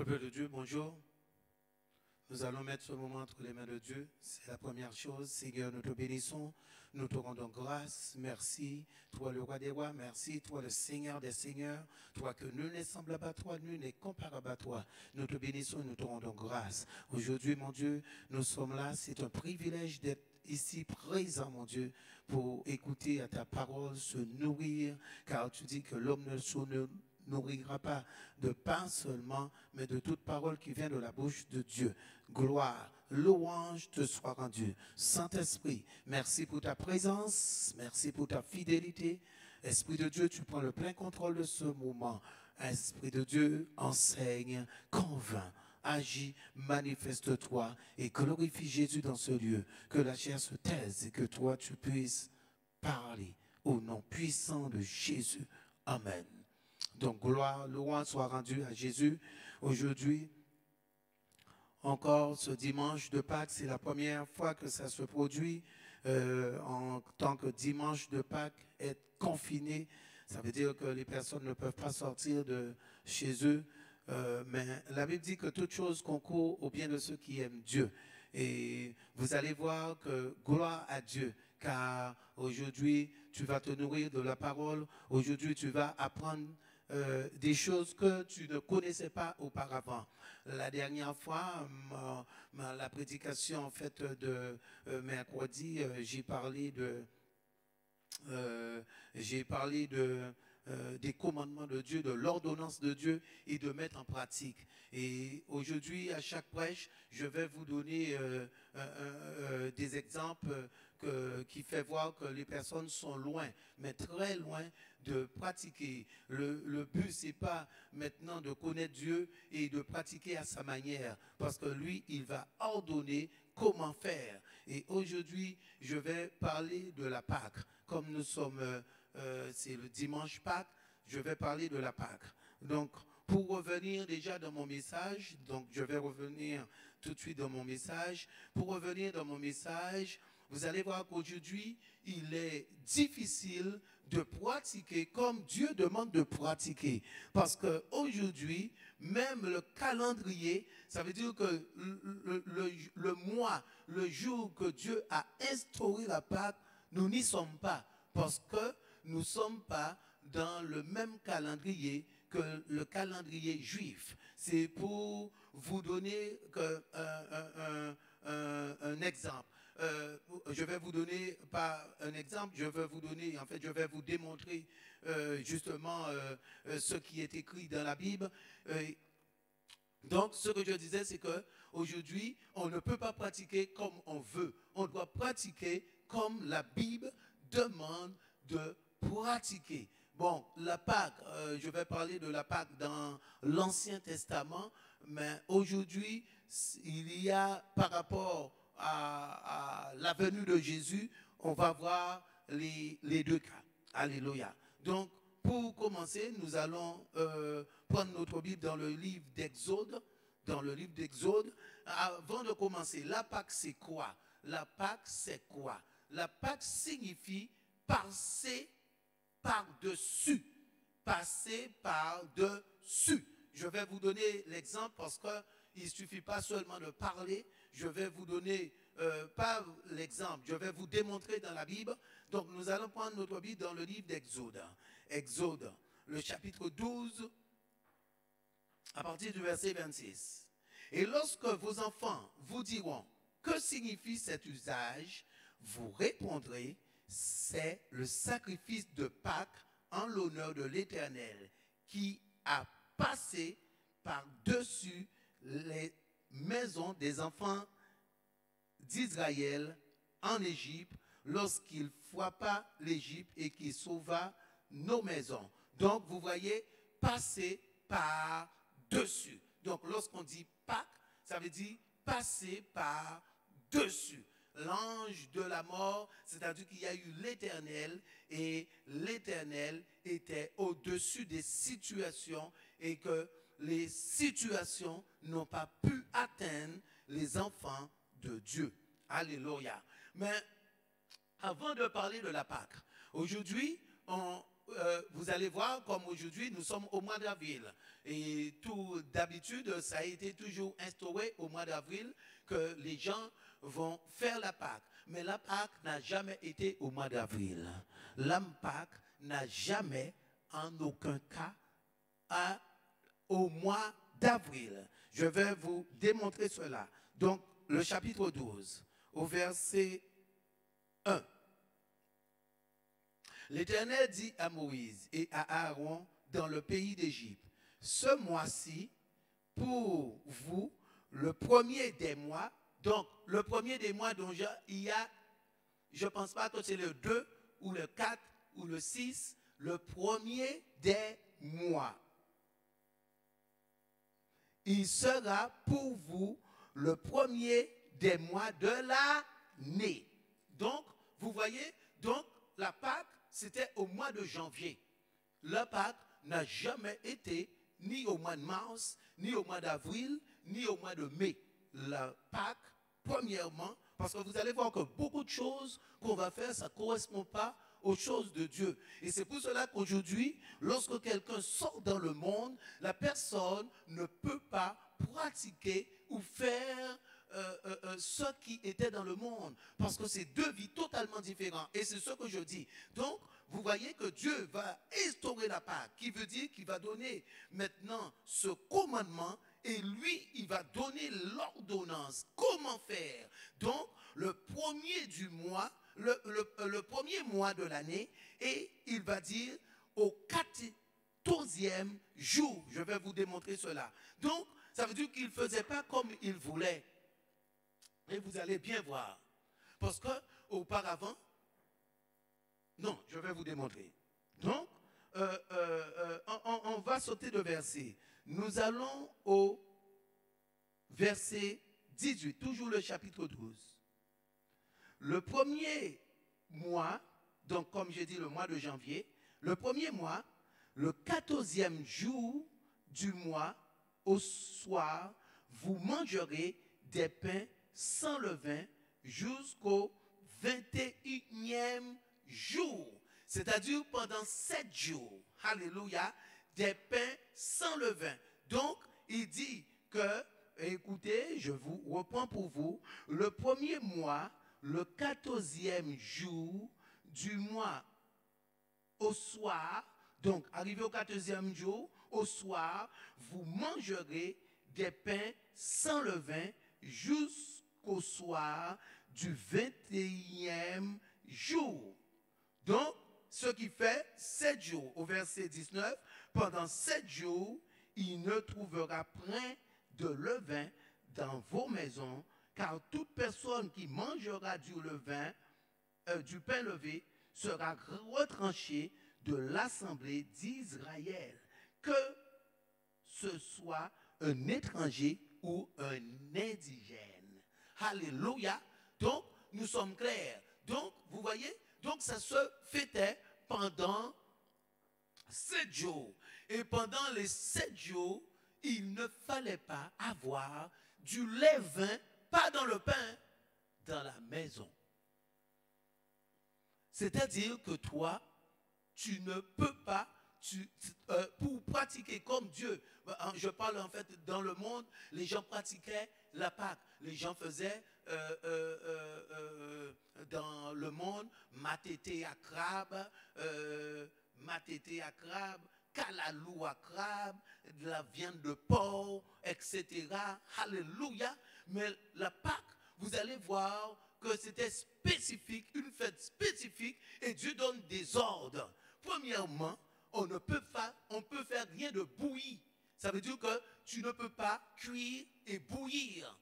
Peuple de Dieu, bonjour. Nous allons mettre ce moment entre les mains de Dieu. C'est la première chose. Seigneur, nous te bénissons. Nous te rendons grâce. Merci. Toi, le roi des rois. Merci. Toi, le Seigneur des seigneurs. Toi, que nul n'est semblable à toi, nul n'est comparable à toi. Nous te bénissons et nous te rendons grâce. Aujourd'hui, mon Dieu, nous sommes là. C'est un privilège d'être ici présent, mon Dieu, pour écouter à ta parole, se nourrir, car tu dis que l'homme ne se nourrira pas de pain seulement, mais de toute parole qui vient de la bouche de Dieu. Gloire, louange te soit rendue. Saint-Esprit, merci pour ta présence, merci pour ta fidélité. Esprit de Dieu, tu prends le plein contrôle de ce moment. Esprit de Dieu, enseigne, convainc. Agis, manifeste-toi et glorifie Jésus dans ce lieu. Que la chair se taise et que toi tu puisses parler au nom puissant de Jésus. Amen. Donc, gloire, louange soit rendue à Jésus. Aujourd'hui, encore ce dimanche de Pâques, c'est la première fois que ça se produit en tant que dimanche de Pâques, être confiné. Ça veut dire que les personnes ne peuvent pas sortir de chez eux. Mais la Bible dit que toute chose concourt au bien de ceux qui aiment Dieu. Et vous allez voir que gloire à Dieu, car aujourd'hui, tu vas te nourrir de la parole. Aujourd'hui, tu vas apprendre des choses que tu ne connaissais pas auparavant. La dernière fois, la prédication en fait de mercredi, j'ai parlé des commandements de Dieu, de l'ordonnance de Dieu et de mettre en pratique. Et aujourd'hui, à chaque prêche, je vais vous donner des exemples qui fait voir que les personnes sont loin, mais très loin de pratiquer. Le but, c'est pas maintenant de connaître Dieu et de pratiquer à sa manière, parce que lui, il va ordonner comment faire. Et aujourd'hui, je vais parler de la Pâque. Comme nous sommes, c'est le dimanche Pâques, je vais parler de la Pâque. Donc, pour revenir déjà dans mon message, donc je vais revenir tout de suite dans mon message. Pour revenir dans mon message, vous allez voir qu'aujourd'hui, il est difficile de pratiquer comme Dieu demande de pratiquer. Parce qu'aujourd'hui, même le calendrier, ça veut dire que le mois, le jour que Dieu a instauré la Pâque, nous n'y sommes pas. Parce que nous ne sommes pas dans le même calendrier que le calendrier juif. C'est pour vous donner un exemple. Je vais vous donner, pas un exemple, je vais vous donner, en fait, je vais vous démontrer justement ce qui est écrit dans la Bible. Donc, ce que je disais, c'est qu'aujourd'hui, on ne peut pas pratiquer comme on veut. On doit pratiquer comme la Bible demande de pratiquer. Bon, la Pâque, je vais parler de la Pâque dans l'Ancien Testament, mais aujourd'hui, il y a par rapport à la venue de Jésus, on va voir les deux cas. Alléluia. Donc, pour commencer, nous allons prendre notre Bible dans le livre d'Exode. Dans le livre d'Exode, avant de commencer, la Pâque c'est quoi? La Pâque c'est quoi? La Pâque signifie passer par-dessus. Passer par-dessus. Je vais vous donner l'exemple parce qu'il ne suffit pas seulement de parler. Je vais vous donner, pas l'exemple, je vais vous démontrer dans la Bible. Donc nous allons prendre notre Bible dans le livre d'Exode. Exode, le chapitre 12, à partir du verset 26. Et lorsque vos enfants vous diront, que signifie cet usage? Vous répondrez, c'est le sacrifice de Pâques en l'honneur de l'Éternel qui a passé par-dessus les maisons des enfants d'Israël en Égypte lorsqu'il frappa l'Égypte et qu'il sauva nos maisons. Donc, vous voyez, passer par-dessus. Donc, lorsqu'on dit Pâques, ça veut dire passer par-dessus. L'ange de la mort, c'est-à-dire qu'il y a eu l'Éternel et l'Éternel était au-dessus des situations et que les situations n'ont pas pu atteindre les enfants de Dieu. Alléluia. Mais avant de parler de la Pâque, aujourd'hui, vous allez voir, comme aujourd'hui, nous sommes au mois d'avril. Et tout d'habitude, ça a été toujours instauré au mois d'avril que les gens vont faire la Pâque. Mais la Pâque n'a jamais été au mois d'avril. La Pâque n'a jamais, en aucun cas, au mois d'avril. Je vais vous démontrer cela. Donc, le chapitre 12, au verset 1. L'Éternel dit à Moïse et à Aaron dans le pays d'Égypte, ce mois-ci, pour vous, le premier des mois, donc le premier des mois dont il y a, je ne pense pas que c'est le 2 ou le 4 ou le 6, le premier des mois. Il sera pour vous le premier des mois de l'année. Donc, vous voyez, donc la Pâque, c'était au mois de janvier. La Pâque n'a jamais été ni au mois de mars, ni au mois d'avril, ni au mois de mai. La Pâque, premièrement, parce que vous allez voir que beaucoup de choses qu'on va faire, ça ne correspond pas aux choses de Dieu. Et c'est pour cela qu'aujourd'hui, lorsque quelqu'un sort dans le monde, la personne ne peut pas pratiquer ou faire ce qui était dans le monde. Parce que c'est deux vies totalement différentes. Et c'est ce que je dis. Donc, vous voyez que Dieu va instaurer la Pâque, qui veut dire qu'il va donner maintenant ce commandement et lui, il va donner l'ordonnance. Comment faire? Donc, le premier du mois, le premier mois de l'année, et il va dire au 14e jour. Je vais vous démontrer cela. Donc, ça veut dire qu'il ne faisait pas comme il voulait. Et vous allez bien voir. Parce qu'auparavant, non, je vais vous démontrer. Donc, on va sauter de verset. Nous allons au verset 18, toujours le chapitre 12. Le premier mois, donc comme j'ai dit le mois de janvier, le premier mois, le 14e jour du mois, au soir, vous mangerez des pains sans levain jusqu'au 21e jour. C'est-à-dire pendant 7 jours. Alléluia. Des pains sans levain. Donc, il dit que, écoutez, je vous reprends pour vous, le premier mois, le 14e jour du mois au soir, donc arrivé au 14e jour, au soir, vous mangerez des pains sans levain jusqu'au soir du 21e jour. Donc, ce qui fait 7 jours, au verset 19, pendant 7 jours, il ne trouvera point de levain dans vos maisons, car toute personne qui mangera du levain, du pain levé, sera retranchée de l'assemblée d'Israël. Que ce soit un étranger ou un indigène. Alléluia. Donc, nous sommes clairs. Donc, vous voyez, donc ça se fêtait pendant 7 jours. Et pendant les 7 jours, il ne fallait pas avoir du levain, pas dans le pain, dans la maison. C'est-à-dire que toi, tu ne peux pas, pour pratiquer comme Dieu, je parle en fait dans le monde, les gens pratiquaient la Pâque. Les gens faisaient dans le monde matété à crabe, calalou à crabe, de la viande de porc, etc. Alléluia. Mais la Pâque, vous allez voir que c'était spécifique, une fête spécifique, et Dieu donne des ordres. Premièrement, on peut faire rien de bouilli. Ça veut dire que tu ne peux pas cuire et bouillir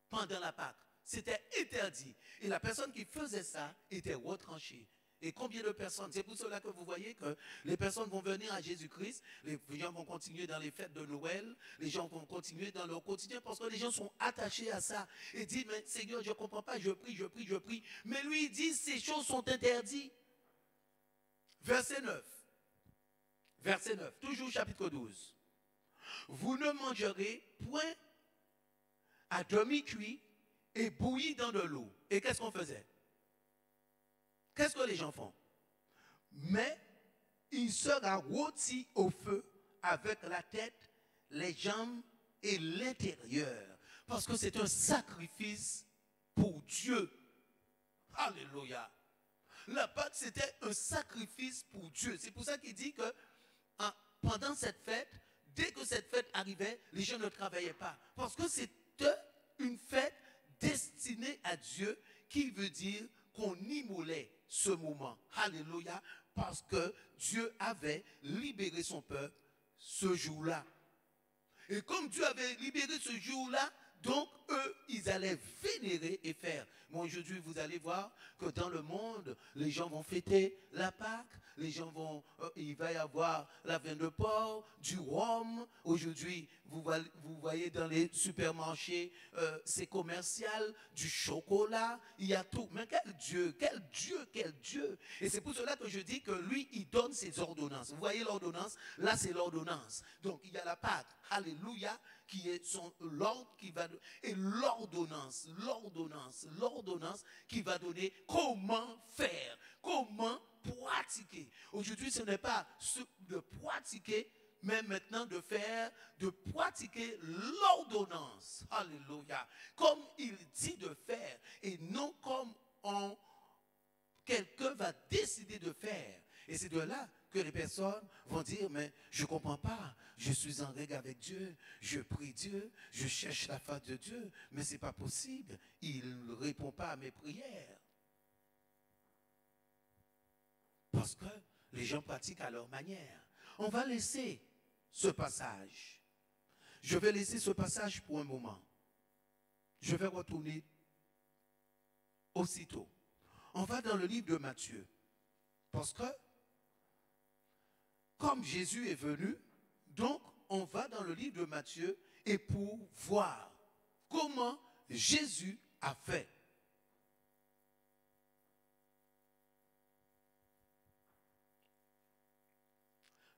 pendant la Pâque. C'était interdit. Et la personne qui faisait ça était retranchée. Et combien de personnes? C'est pour cela que vous voyez que les personnes vont venir à Jésus-Christ, les gens vont continuer dans les fêtes de Noël, les gens vont continuer dans leur quotidien parce que les gens sont attachés à ça. Et disent, mais Seigneur, je ne comprends pas, je prie. Mais lui, il dit, ces choses sont interdites. Verset 9, toujours chapitre 12. Vous ne mangerez point à demi-cuit et bouilli dans de l'eau. Et qu'est-ce qu'on faisait? Qu'est-ce que les gens font? Mais il sera rôti au feu avec la tête, les jambes et l'intérieur. Parce que c'est un sacrifice pour Dieu. Alléluia. La Pâque, c'était un sacrifice pour Dieu. C'est pour ça qu'il dit que pendant cette fête, dès que cette fête arrivait, les gens ne travaillaient pas. Parce que c'était une fête destinée à Dieu, qui veut dire qu'on immolait ce moment. Alléluia. Parce que Dieu avait libéré son peuple ce jour-là. Et comme Dieu avait libéré ce jour-là, donc eux, ils allaient vénérer et faire. Moi, aujourd'hui, vous allez voir que dans le monde, les gens vont fêter la Pâque, les gens vont, il va y avoir la viande de porc, du rhum. Aujourd'hui, vous voyez dans les supermarchés, c'est commercial, du chocolat, il y a tout. Mais quel Dieu, quel Dieu, quel Dieu. Et c'est pour cela que je dis que lui, il donne ses ordonnances. Vous voyez l'ordonnance? Là, c'est l'ordonnance. Donc, il y a la Pâque, alléluia, qui est l'ordre qui va... Et l'ordonnance qui va donner comment faire, comment pratiquer. Aujourd'hui, ce n'est pas de pratiquer, mais maintenant de pratiquer l'ordonnance. Alléluia. Comme il dit de faire, et non comme quelqu'un va décider de faire. Et c'est de là que les personnes vont dire, mais je ne comprends pas, je suis en règle avec Dieu, je prie Dieu, je cherche la face de Dieu, mais ce n'est pas possible, il ne répond pas à mes prières. Parce que les gens pratiquent à leur manière. On va laisser ce passage. Je vais laisser ce passage pour un moment. Je vais retourner aussitôt. On va dans le livre de Matthieu. Parce que, comme Jésus est venu, donc on va dans le livre de Matthieu et pour voir comment Jésus a fait.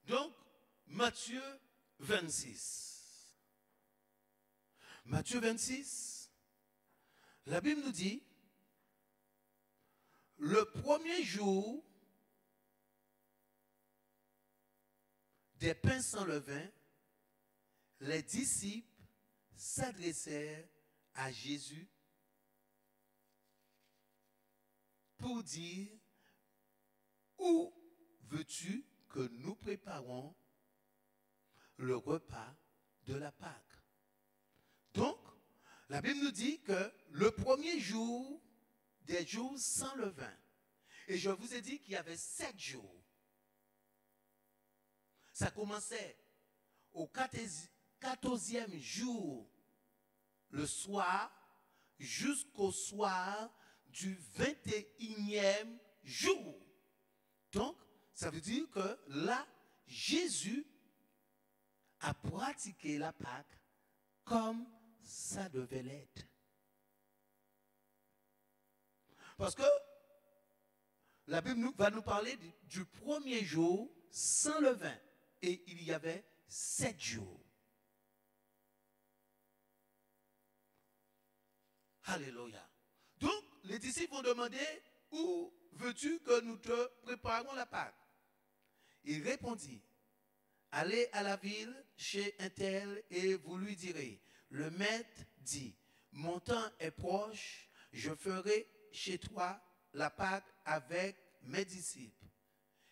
Donc, Matthieu 26. Matthieu 26, la Bible nous dit, le premier jour des pains sans levain, les disciples s'adressèrent à Jésus pour dire, où veux-tu que nous préparons le repas de la Pâque? Donc, la Bible nous dit que le premier jour des jours sans levain, et je vous ai dit qu'il y avait 7 jours. Ça commençait au 14e jour, le soir, jusqu'au soir du 21e jour. Donc, ça veut dire que là, Jésus a pratiqué la Pâque comme ça devait l'être. Parce que la Bible va nous parler du premier jour sans levain. Et il y avait 7 jours. Alléluia. Donc, les disciples vont demander, où veux-tu que nous te préparions la Pâque? Il répondit, allez à la ville chez un tel et vous lui direz, le maître dit, mon temps est proche, je ferai chez toi la Pâque avec mes disciples.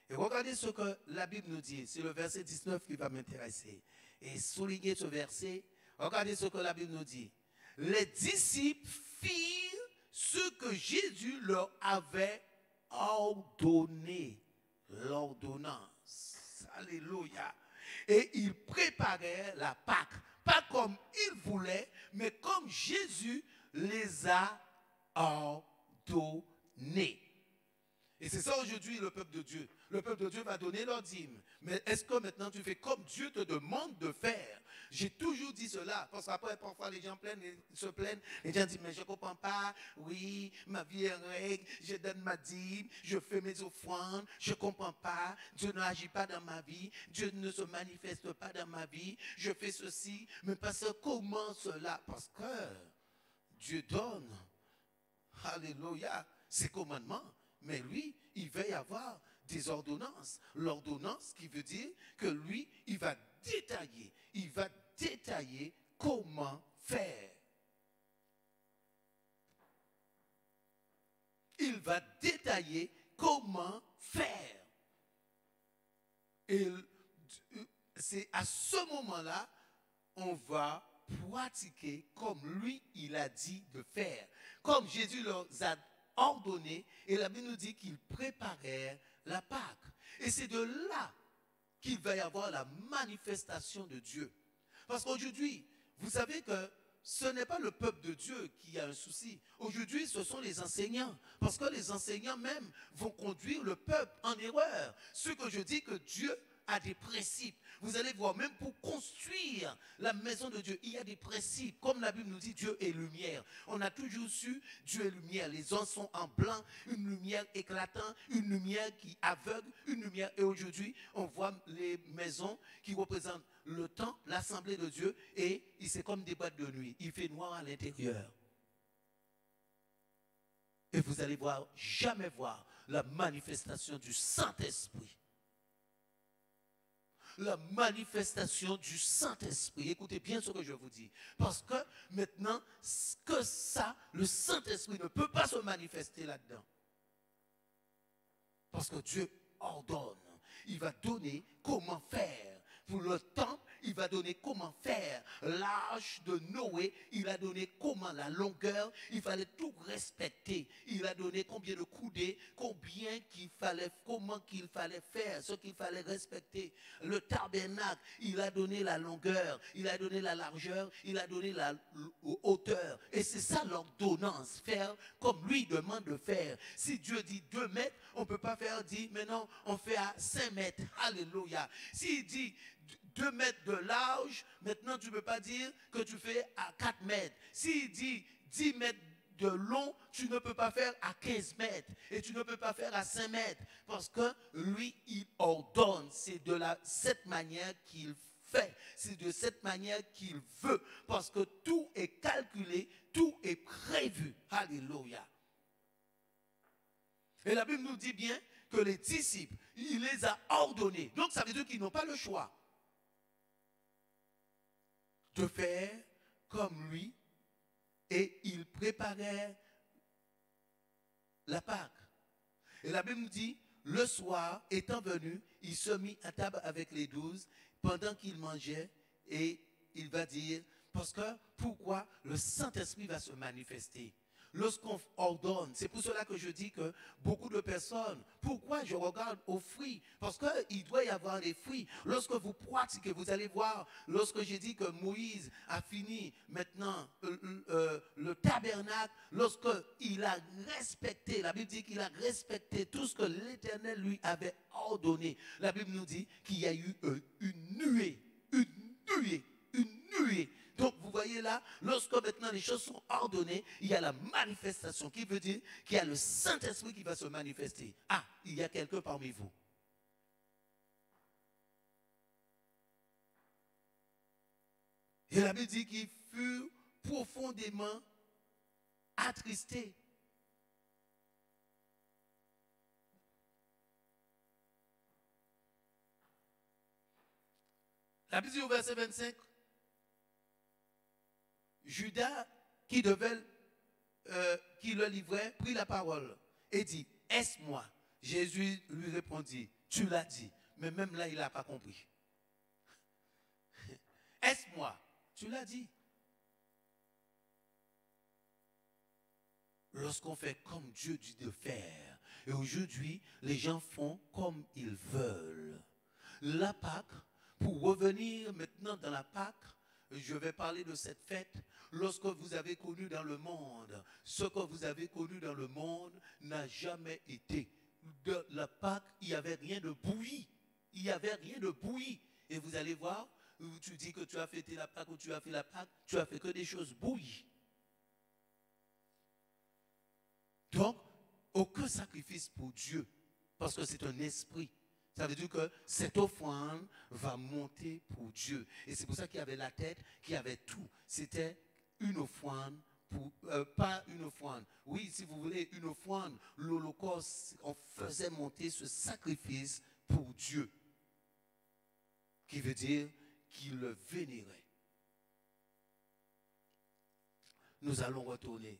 Et regardez ce que la Bible nous dit, c'est le verset 19 qui va m'intéresser. Et soulignez ce verset, regardez ce que la Bible nous dit. Les disciples firent ce que Jésus leur avait ordonné, l'ordonnance. Alléluia. Et ils préparèrent la Pâque, pas comme ils voulaient, mais comme Jésus les a ordonnés. Et c'est ça aujourd'hui le peuple de Dieu. Le peuple de Dieu va donner leur dîme. Mais est-ce que maintenant tu fais comme Dieu te demande de faire? J'ai toujours dit cela. Parce qu'après, parfois, les gens se plaignent. Les gens disent, mais je ne comprends pas. Oui, ma vie est règle. Je donne ma dîme. Je fais mes offrandes. Je ne comprends pas. Dieu n'agit pas dans ma vie. Dieu ne se manifeste pas dans ma vie. Je fais ceci. Mais parce que comment cela? Parce que Dieu donne. Alléluia. Ses commandements. Mais lui, il va y avoir des ordonnances. L'ordonnance qui veut dire que lui, il va détailler comment faire. Il va détailler comment faire. Et c'est à ce moment-là, on va pratiquer comme lui, il a dit de faire. Comme Jésus leur a ordonné, et la Bible nous dit qu'ils préparèrent la Pâque. Et c'est de là qu'il va y avoir la manifestation de Dieu. Parce qu'aujourd'hui, vous savez que ce n'est pas le peuple de Dieu qui a un souci. Aujourd'hui, ce sont les enseignants. Parce que les enseignants même vont conduire le peuple en erreur. Ce que je dis que Dieu a des principes. Vous allez voir, même pour construire la maison de Dieu, il y a des principes. Comme la Bible nous dit, Dieu est lumière. On a toujours su, Dieu est lumière. Les ans sont en blanc, une lumière éclatante, une lumière qui aveugle, une lumière. Et aujourd'hui, on voit les maisons qui représentent le temps, l'assemblée de Dieu, et c'est comme des boîtes de nuit. Il fait noir à l'intérieur. Et vous allez voir, jamais voir la manifestation du Saint-Esprit. La manifestation du Saint-Esprit. Écoutez bien ce que je vous dis. Parce que maintenant, que ça, le Saint-Esprit ne peut pas se manifester là-dedans. Parce que Dieu ordonne. Il va donner comment faire. Pour le temple, il va donner comment faire. L'âge de Noé, il a donné comment la longueur, il fallait tout respecter. Il a donné combien de coudées, combien qu'il fallait, comment qu'il fallait faire, ce qu'il fallait respecter. Le tabernacle, il a donné la longueur, il a donné la largeur, il a donné la hauteur. Et c'est ça l'ordonnance, faire comme lui demande de faire. Si Dieu dit 2 mètres, on ne peut pas faire dire, mais non, on fait à 5 mètres. Alléluia. S'il dit 2 mètres de large, maintenant tu ne peux pas dire que tu fais à 4 mètres. S'il dit 10 mètres de long, tu ne peux pas faire à 15 mètres. Et tu ne peux pas faire à 5 mètres. Parce que lui, il ordonne. C'est de cette manière qu'il fait. C'est de cette manière qu'il veut. Parce que tout est calculé, tout est prévu. Alléluia. Et la Bible nous dit bien que les disciples, il les a ordonnés. Donc ça veut dire qu'ils n'ont pas le choix de faire comme lui, et ils préparèrent la Pâque. Et la Bible nous dit, le soir étant venu, il se mit à table avec les 12, pendant qu'il mangeait, et il va dire, parce que pourquoi le Saint-Esprit va se manifester? Lorsqu'on ordonne, c'est pour cela que je dis que beaucoup de personnes, pourquoi je regarde aux fruits? Parce qu'il doit y avoir des fruits. Lorsque vous pratiquez, vous allez voir, lorsque j'ai dit que Moïse a fini maintenant le tabernacle, lorsqu'il a respecté, la Bible dit qu'il a respecté tout ce que l'Éternel lui avait ordonné. La Bible nous dit qu'il y a eu une nuée. Donc vous voyez là, lorsque maintenant les choses sont ordonnées, il y a la manifestation qui veut dire qu'il y a le Saint-Esprit qui va se manifester. Ah, il y a quelqu'un parmi vous. Et la Bible dit qu'il fut profondément attristé. La Bible dit au verset 25, Judas, qui le livrait, prit la parole et dit, est-ce moi? Jésus lui répondit, tu l'as dit. Mais même là, il n'a pas compris. Est-ce moi? Tu l'as dit. Lorsqu'on fait comme Dieu dit de faire, et aujourd'hui, les gens font comme ils veulent. La Pâque, pour revenir maintenant dans la Pâque, je vais parler de cette fête. Lorsque vous avez connu dans le monde, ce que vous avez connu dans le monde n'a jamais été. De la Pâque, il n'y avait rien de bouilli. Il n'y avait rien de bouilli. Et vous allez voir, tu dis que tu as fêté la Pâque ou tu as fait la Pâque, tu as fait que des choses bouillies. Donc, aucun sacrifice pour Dieu, parce que c'est un esprit. Ça veut dire que cette offrande va monter pour Dieu. Et c'est pour ça qu'il y avait la tête, qu'il y avait tout. C'était une offrande pas une offrande. Oui, si vous voulez, une offrande, l'Holocauste, on faisait monter ce sacrifice pour Dieu, qui veut dire qu'il le vénérait. Nous allons retourner,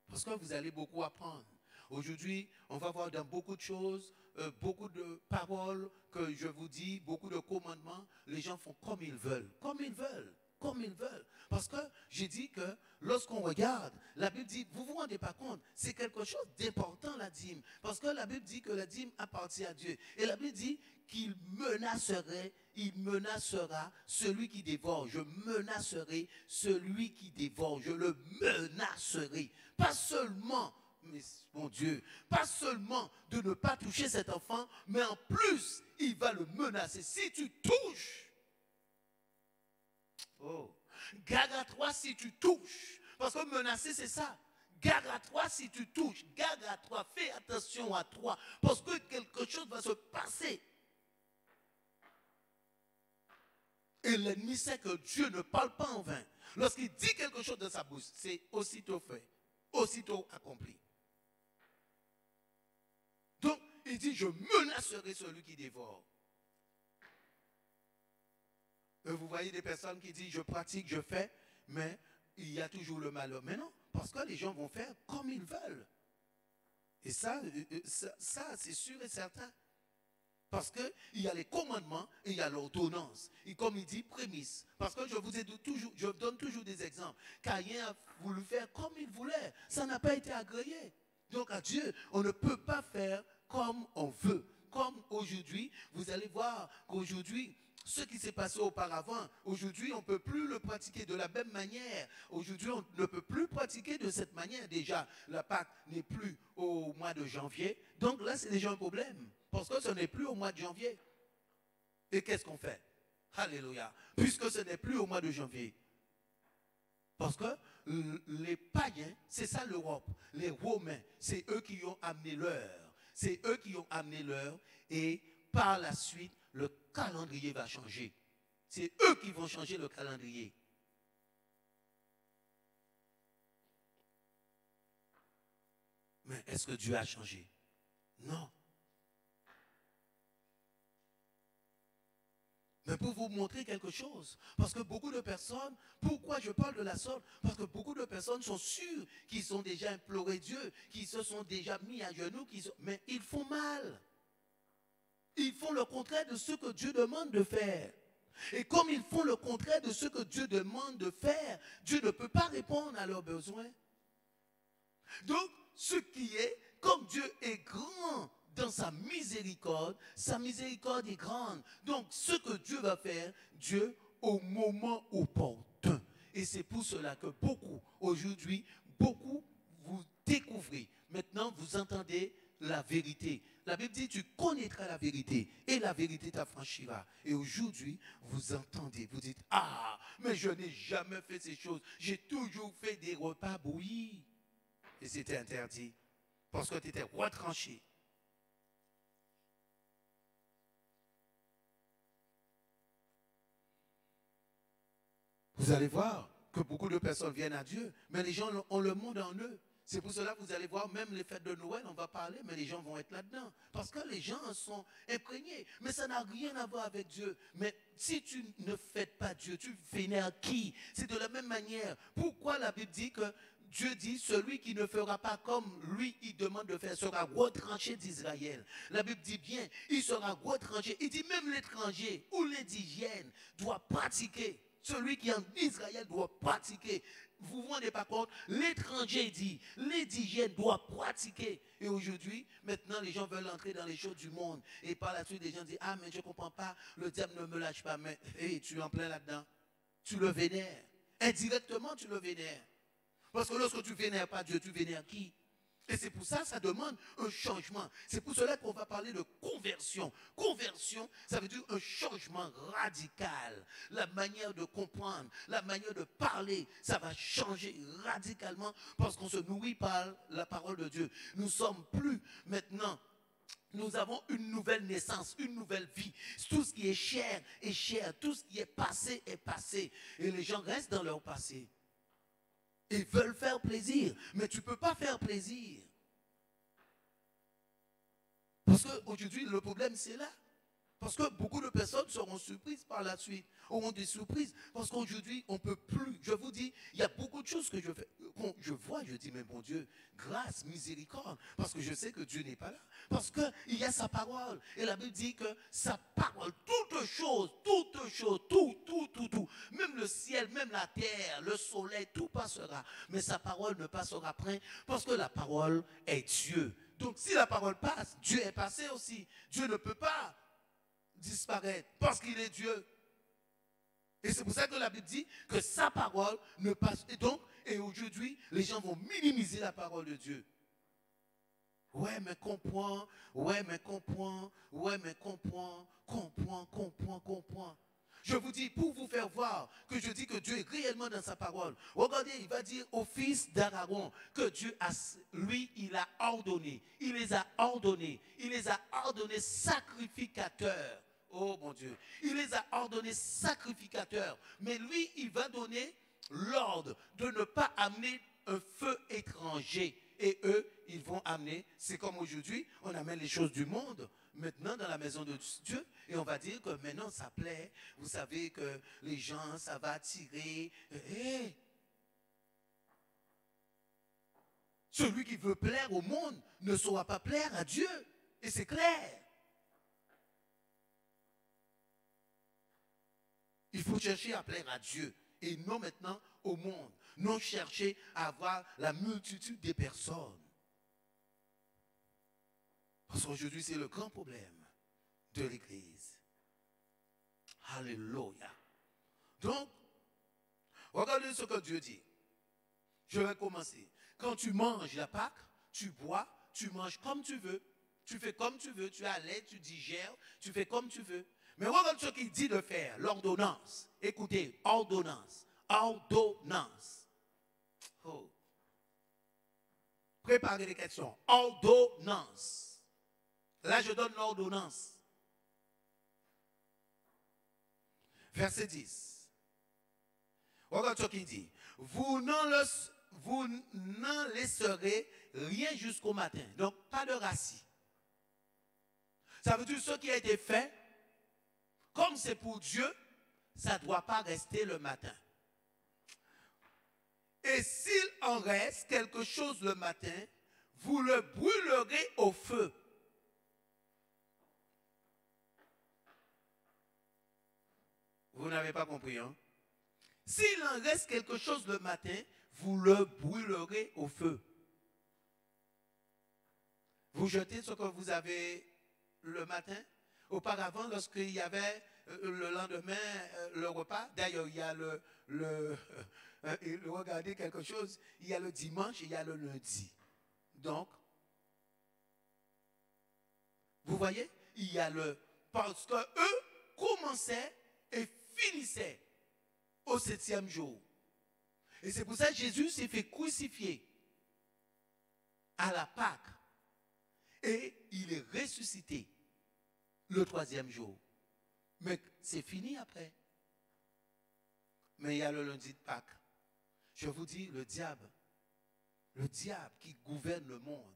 parce que vous allez beaucoup apprendre. Aujourd'hui, on va voir dans beaucoup de choses, beaucoup de paroles que je vous dis, beaucoup de commandements, les gens font comme ils veulent, comme ils veulent, comme ils veulent. Parce que j'ai dit que lorsqu'on regarde, la Bible dit, vous ne vous rendez pas compte, c'est quelque chose d'important la dîme. Parce que la Bible dit que la dîme appartient à Dieu. Et la Bible dit qu'il il menacera celui qui dévore. Je menacerai celui qui dévore. Je le menacerai. Pas seulement, mais mon Dieu, pas seulement de ne pas toucher cet enfant, mais en plus, il va le menacer. Si tu touches, oh, garde à toi si tu touches. Parce que menacer, c'est ça. Garde à toi si tu touches. Garde à toi. Fais attention à toi. Parce que quelque chose va se passer. Et l'ennemi sait que Dieu ne parle pas en vain. Lorsqu'il dit quelque chose de sa bouche, c'est aussitôt fait, aussitôt accompli. Donc, il dit, je menacerai celui qui dévore. Vous voyez des personnes qui disent, je pratique, je fais, mais il y a toujours le malheur. Mais non, parce que les gens vont faire comme ils veulent. Et ça c'est sûr et certain. Parce qu'il y a les commandements et il y a l'ordonnance. Et comme il dit, prémisse. Parce que je vous ai toujours, je donne toujours des exemples. Caïn a voulu faire comme il voulait. Ça n'a pas été agréé. Donc à Dieu, on ne peut pas faire comme on veut. Comme aujourd'hui, vous allez voir qu'aujourd'hui, ce qui s'est passé auparavant, aujourd'hui, on ne peut plus le pratiquer de la même manière. Aujourd'hui, on ne peut plus pratiquer de cette manière. Déjà, la Pâque n'est plus au mois de janvier. Donc là, c'est déjà un problème. Parce que ce n'est plus au mois de janvier. Et qu'est-ce qu'on fait? Alléluia. Puisque ce n'est plus au mois de janvier. Parce que les païens, c'est ça l'Europe. Les Romains, c'est eux qui ont amené l'heure. C'est eux qui ont amené l'heure. Et par la suite, le calendrier va changer. C'est eux qui vont changer le calendrier. Mais est-ce que Dieu a changé? Non. Mais pour vous montrer quelque chose, parce que beaucoup de personnes, pourquoi je parle de la sorte? Parce que beaucoup de personnes sont sûres qu'ils ont déjà imploré Dieu, qu'ils se sont déjà mis à genoux, mais ils font mal. Ils font le contraire de ce que Dieu demande de faire. Et comme ils font le contraire de ce que Dieu demande de faire, Dieu ne peut pas répondre à leurs besoins. Donc, ce qui est, comme Dieu est grand dans sa miséricorde est grande. Donc, ce que Dieu va faire, Dieu, au moment opportun. Et c'est pour cela que aujourd'hui, beaucoup, vous découvrez. Maintenant, vous entendez la vérité. La Bible dit, tu connaîtras la vérité et la vérité t'affranchira. Et aujourd'hui, vous entendez, vous dites, ah, mais je n'ai jamais fait ces choses. J'ai toujours fait des repas bouillis. Et c'était interdit parce que tu étais retranché. Vous allez voir que beaucoup de personnes viennent à Dieu, mais les gens ont le monde en eux. C'est pour cela que vous allez voir, même les fêtes de Noël, on va parler, mais les gens vont être là-dedans. Parce que les gens sont imprégnés. Mais ça n'a rien à voir avec Dieu. Mais si tu ne fêtes pas Dieu, tu vénères qui? C'est de la même manière. Pourquoi la Bible dit que Dieu dit, celui qui ne fera pas comme lui, il demande de faire, sera retranché d'Israël. La Bible dit bien, il sera retranché. Il dit même l'étranger ou l'indigène doit pratiquer. Celui qui est en Israël doit pratiquer. Vous vous rendez pas compte? L'étranger dit, l'indigène doit pratiquer. Et aujourd'hui, maintenant, les gens veulent entrer dans les choses du monde. Et par la suite, les gens disent, ah, mais je ne comprends pas, le diable ne me lâche pas. Mais hey, tu es en plein là-dedans. Tu le vénères. Indirectement, tu le vénères. Parce que lorsque tu vénères pas Dieu, tu vénères qui? Et c'est pour ça que ça demande un changement. C'est pour cela qu'on va parler de conversion. Conversion, ça veut dire un changement radical. La manière de comprendre, la manière de parler, ça va changer radicalement parce qu'on se nourrit par la parole de Dieu. Nous ne sommes plus maintenant. Nous avons une nouvelle naissance, une nouvelle vie. Tout ce qui est cher est cher. Tout ce qui est passé est passé. Et les gens restent dans leur passé. Ils veulent faire plaisir, mais tu ne peux pas faire plaisir. Parce qu'aujourd'hui, le problème, c'est là. Parce que beaucoup de personnes seront surprises par la suite, auront des surprises. Parce qu'aujourd'hui, on ne peut plus. Je vous dis, il y a beaucoup de choses que je fais. Quand je vois, je dis, mais mon Dieu, grâce, miséricorde. Parce que je sais que Dieu n'est pas là. Parce qu'il y a sa parole. Et la Bible dit que sa parole, toutes choses, tout. Même le ciel, même la terre, le soleil, tout passera. Mais sa parole ne passera point. Parce que la parole est Dieu. Donc si la parole passe, Dieu est passé aussi. Dieu ne peut pas disparaître parce qu'il est Dieu. Et c'est pour ça que la Bible dit que sa parole ne passe. Et aujourd'hui, les gens vont minimiser la parole de Dieu. Ouais, mais comprends. Je vous dis, pour vous faire voir que je dis que Dieu est réellement dans sa parole. Regardez, il va dire au fils d'Aaron que Dieu, lui, il a ordonné. Il les a ordonnés. Il les a ordonnés sacrificateurs. Oh mon Dieu. Il les a ordonnés sacrificateurs. Mais lui, il va donner l'ordre de ne pas amener un feu étranger. Et eux, ils vont amener, c'est comme aujourd'hui, on amène les choses du monde maintenant dans la maison de Dieu. Et on va dire que maintenant ça plaît. Vous savez que les gens, ça va attirer. Celui qui veut plaire au monde ne saura pas plaire à Dieu. Et c'est clair. Il faut chercher à plaire à Dieu et non maintenant au monde. Non chercher à avoir la multitude des personnes. Parce qu'aujourd'hui, c'est le grand problème de l'Église. Alléluia. Donc, regardez ce que Dieu dit. Je vais commencer. Quand tu manges la Pâque, tu bois, tu manges comme tu veux. Tu fais comme tu veux. Tu as l'aide, tu digères, tu fais comme tu veux. Mais regarde ce qu'il dit de faire, l'ordonnance. Écoutez, ordonnance. Ordonnance. Oh. Préparez les questions. Ordonnance. Là, je donne l'ordonnance. Verset 10. Regarde ce qu'il dit. Vous n'en laisserez rien jusqu'au matin. Donc, pas de rassis. Ça veut dire ce qui a été fait, comme c'est pour Dieu, ça ne doit pas rester le matin. Et s'il en reste quelque chose le matin, vous le brûlerez au feu. Vous n'avez pas compris, hein? S'il en reste quelque chose le matin, vous le brûlerez au feu. Vous jetez ce que vous avez le matin. Auparavant, lorsqu'il y avait le lendemain le repas, d'ailleurs, il y a regardez quelque chose, il y a le dimanche et il y a le lundi. Donc, vous voyez, il y a parce que eux commençaient et finissaient au 7e jour. Et c'est pour ça que Jésus s'est fait crucifier à la Pâque. Et il est ressuscité le 3e jour. Mais c'est fini après. Mais il y a le lundi de Pâques. Je vous dis, le diable qui gouverne le monde,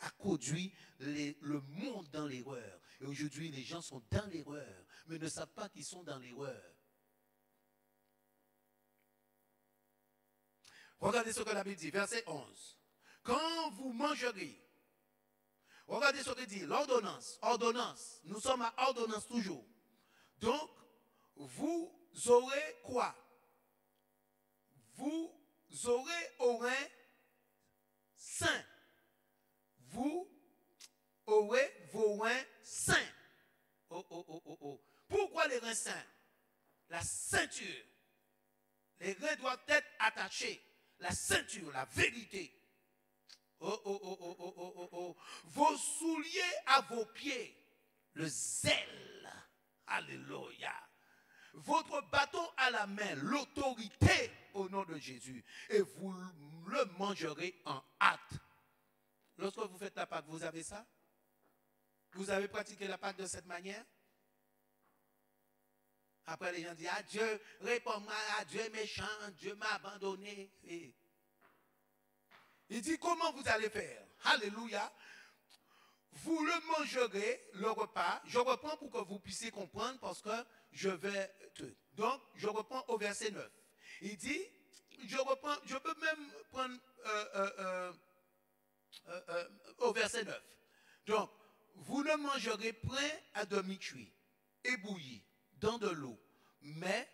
a conduit le monde dans l'erreur. Et aujourd'hui, les gens sont dans l'erreur, mais ne savent pas qu'ils sont dans l'erreur. Regardez ce que la Bible dit, verset 11. Quand vous mangerez, regardez ce que dit l'ordonnance. Ordonnance. Nous sommes à ordonnance toujours. Donc, vous aurez quoi? Vous aurez au rein saint. Vous aurez vos reins saints. Oh. Pourquoi les reins saints? La ceinture. Les reins doivent être attachés. La ceinture, la vérité. Vos souliers à vos pieds. Le zèle. Alléluia. Votre bâton à la main. L'autorité au nom de Jésus. Et vous le mangerez en hâte. Lorsque vous faites la Pâque, vous avez ça? Vous avez pratiqué la Pâque de cette manière? Après, les gens disent, ah Dieu, réponds-moi, ah Dieu est méchant, Dieu m'a abandonné. Et Il dit, comment vous allez faire? Alléluia. Vous le mangerez, le repas. Je reprends pour que vous puissiez comprendre parce que je vais... Donc, je reprends au verset 9. Il dit, je peux même prendre au verset 9. Donc, vous le mangerez prêt à demi-cuit, ébouilli, dans de l'eau, mais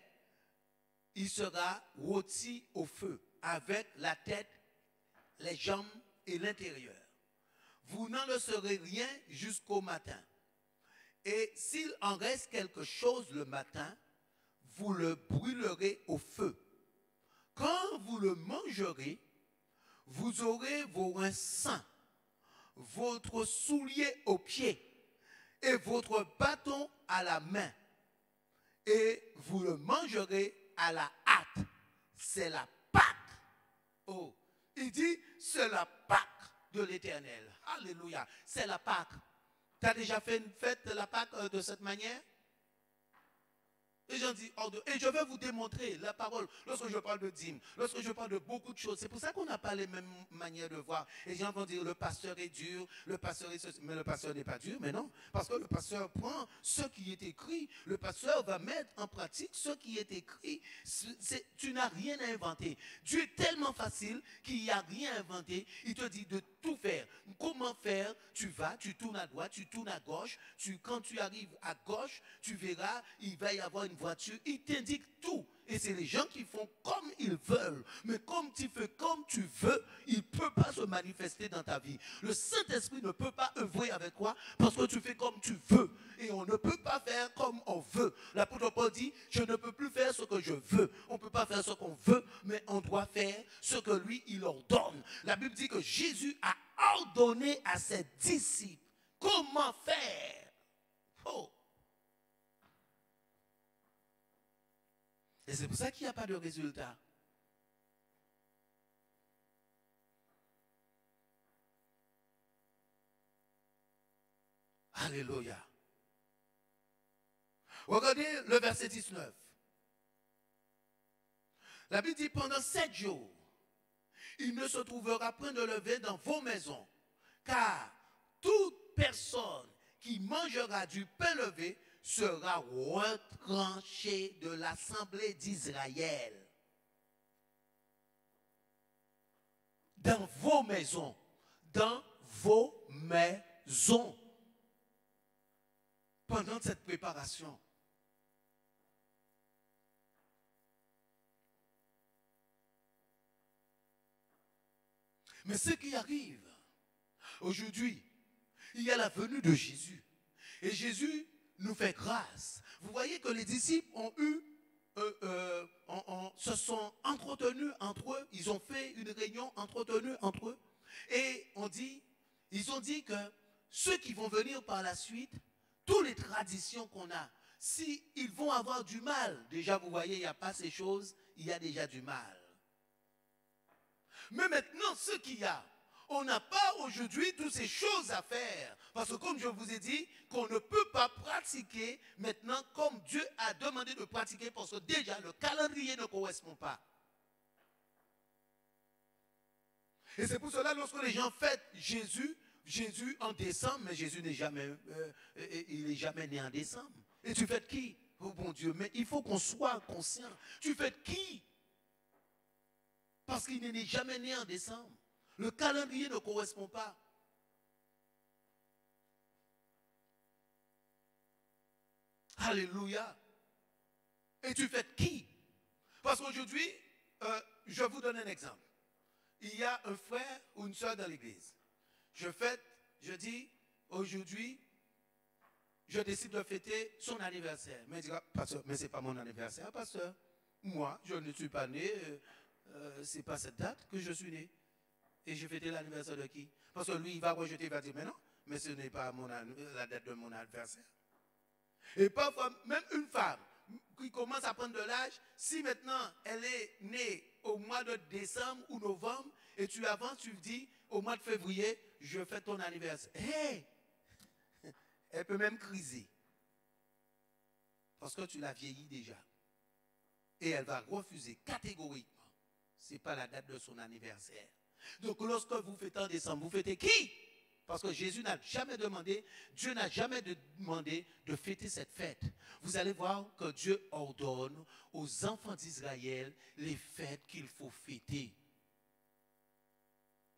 il sera rôti au feu, avec la tête, les jambes et l'intérieur. Vous n'en laisserez rien jusqu'au matin. Et s'il en reste quelque chose le matin, vous le brûlerez au feu. Quand vous le mangerez, vous aurez vos reins sains, votre soulier au pied et votre bâton à la main. Et vous le mangerez à la hâte. C'est la Pâque. Oh, il dit, c'est la Pâque de l'Éternel. Alléluia. C'est la Pâque. Tu as déjà fait une fête de la Pâque de cette manière? Et j'en dis, et je vais vous démontrer la parole lorsque je parle de dîme, lorsque je parle de beaucoup de choses. C'est pour ça qu'on n'a pas les mêmes manières de voir. Et les gens vont dire, le pasteur est dur, le pasteur est ceci. Mais le pasteur n'est pas dur, mais non. Parce que le pasteur prend ce qui est écrit, le pasteur va mettre en pratique ce qui est écrit. Tu n'as rien à inventer. Dieu est tellement facile qu'il n'y a rien à inventer. Il te dit de tout faire. Comment faire? Tu vas, tu tournes à droite, tu tournes à gauche. Quand tu arrives à gauche, tu verras, il va y avoir une voiture. Il t'indique tout. Et c'est les gens qui font comme ils veulent. Mais comme tu fais comme tu veux, il ne peut pas se manifester dans ta vie. Le Saint-Esprit ne peut pas œuvrer avec toi parce que tu fais comme tu veux. Et on ne peut pas faire comme on veut. L'apôtre Paul dit, je ne peux plus faire ce que je veux. On ne peut pas faire ce qu'on veut, mais on doit faire ce que lui, il ordonne. La Bible dit que Jésus a ordonné à ses disciples comment faire. Oh. Et c'est pour ça qu'il n'y a pas de résultat. Alléluia. Regardez le verset 19. La Bible dit, pendant 7 jours, il ne se trouvera point de levain dans vos maisons, car toute personne qui mangera du pain levé sera retranché de l'assemblée d'Israël. Dans vos maisons. Dans vos maisons. Pendant cette préparation. Mais ce qui arrive, aujourd'hui, il y a la venue de Jésus. Et Jésus nous fait grâce. Vous voyez que les disciples se sont entretenus entre eux. Ils ont fait une réunion entretenue entre eux. Et ils ont dit que ceux qui vont venir par la suite, toutes les traditions qu'on a, s'ils vont avoir du mal, déjà vous voyez, il n'y a pas ces choses, il y a déjà du mal. Mais maintenant, ce qu'il y a, on n'a pas aujourd'hui toutes ces choses à faire. Parce que comme je vous ai dit, qu'on ne peut pas pratiquer maintenant comme Dieu a demandé de pratiquer parce que déjà le calendrier ne correspond pas. Et c'est pour cela lorsque les gens fêtent Jésus en décembre, mais Jésus n'est jamais, il n'est jamais né en décembre. Et tu fêtes qui? Oh bon Dieu, mais il faut qu'on soit conscient. Tu fêtes qui? Parce qu'il n'est jamais né en décembre. Le calendrier ne correspond pas. Alléluia. Et tu fêtes qui? Parce qu'aujourd'hui, je vous donne un exemple. Il y a un frère ou une soeur dans l'église. Je dis, aujourd'hui, je décide de fêter son anniversaire. Mais il dira, pasteur, mais ce n'est pas mon anniversaire, pasteur. Moi, je ne suis pas né, ce n'est pas cette date que je suis né. Et j'ai fêté l'anniversaire de qui? Parce que lui, il va rejeter, il va dire, mais non, mais ce n'est pas la date de mon anniversaire. Et parfois, même une femme qui commence à prendre de l'âge, si maintenant elle est née au mois de décembre ou novembre, et tu avances, tu dis, au mois de février, je fête ton anniversaire. Hey! Elle peut même criser. Parce que tu l'as vieilli déjà. Et elle va refuser catégoriquement. Ce n'est pas la date de son anniversaire. Donc lorsque vous fêtez en décembre, vous fêtez qui? Parce que Jésus n'a jamais demandé, Dieu n'a jamais demandé de fêter cette fête. Vous allez voir que Dieu ordonne aux enfants d'Israël les fêtes qu'il faut fêter.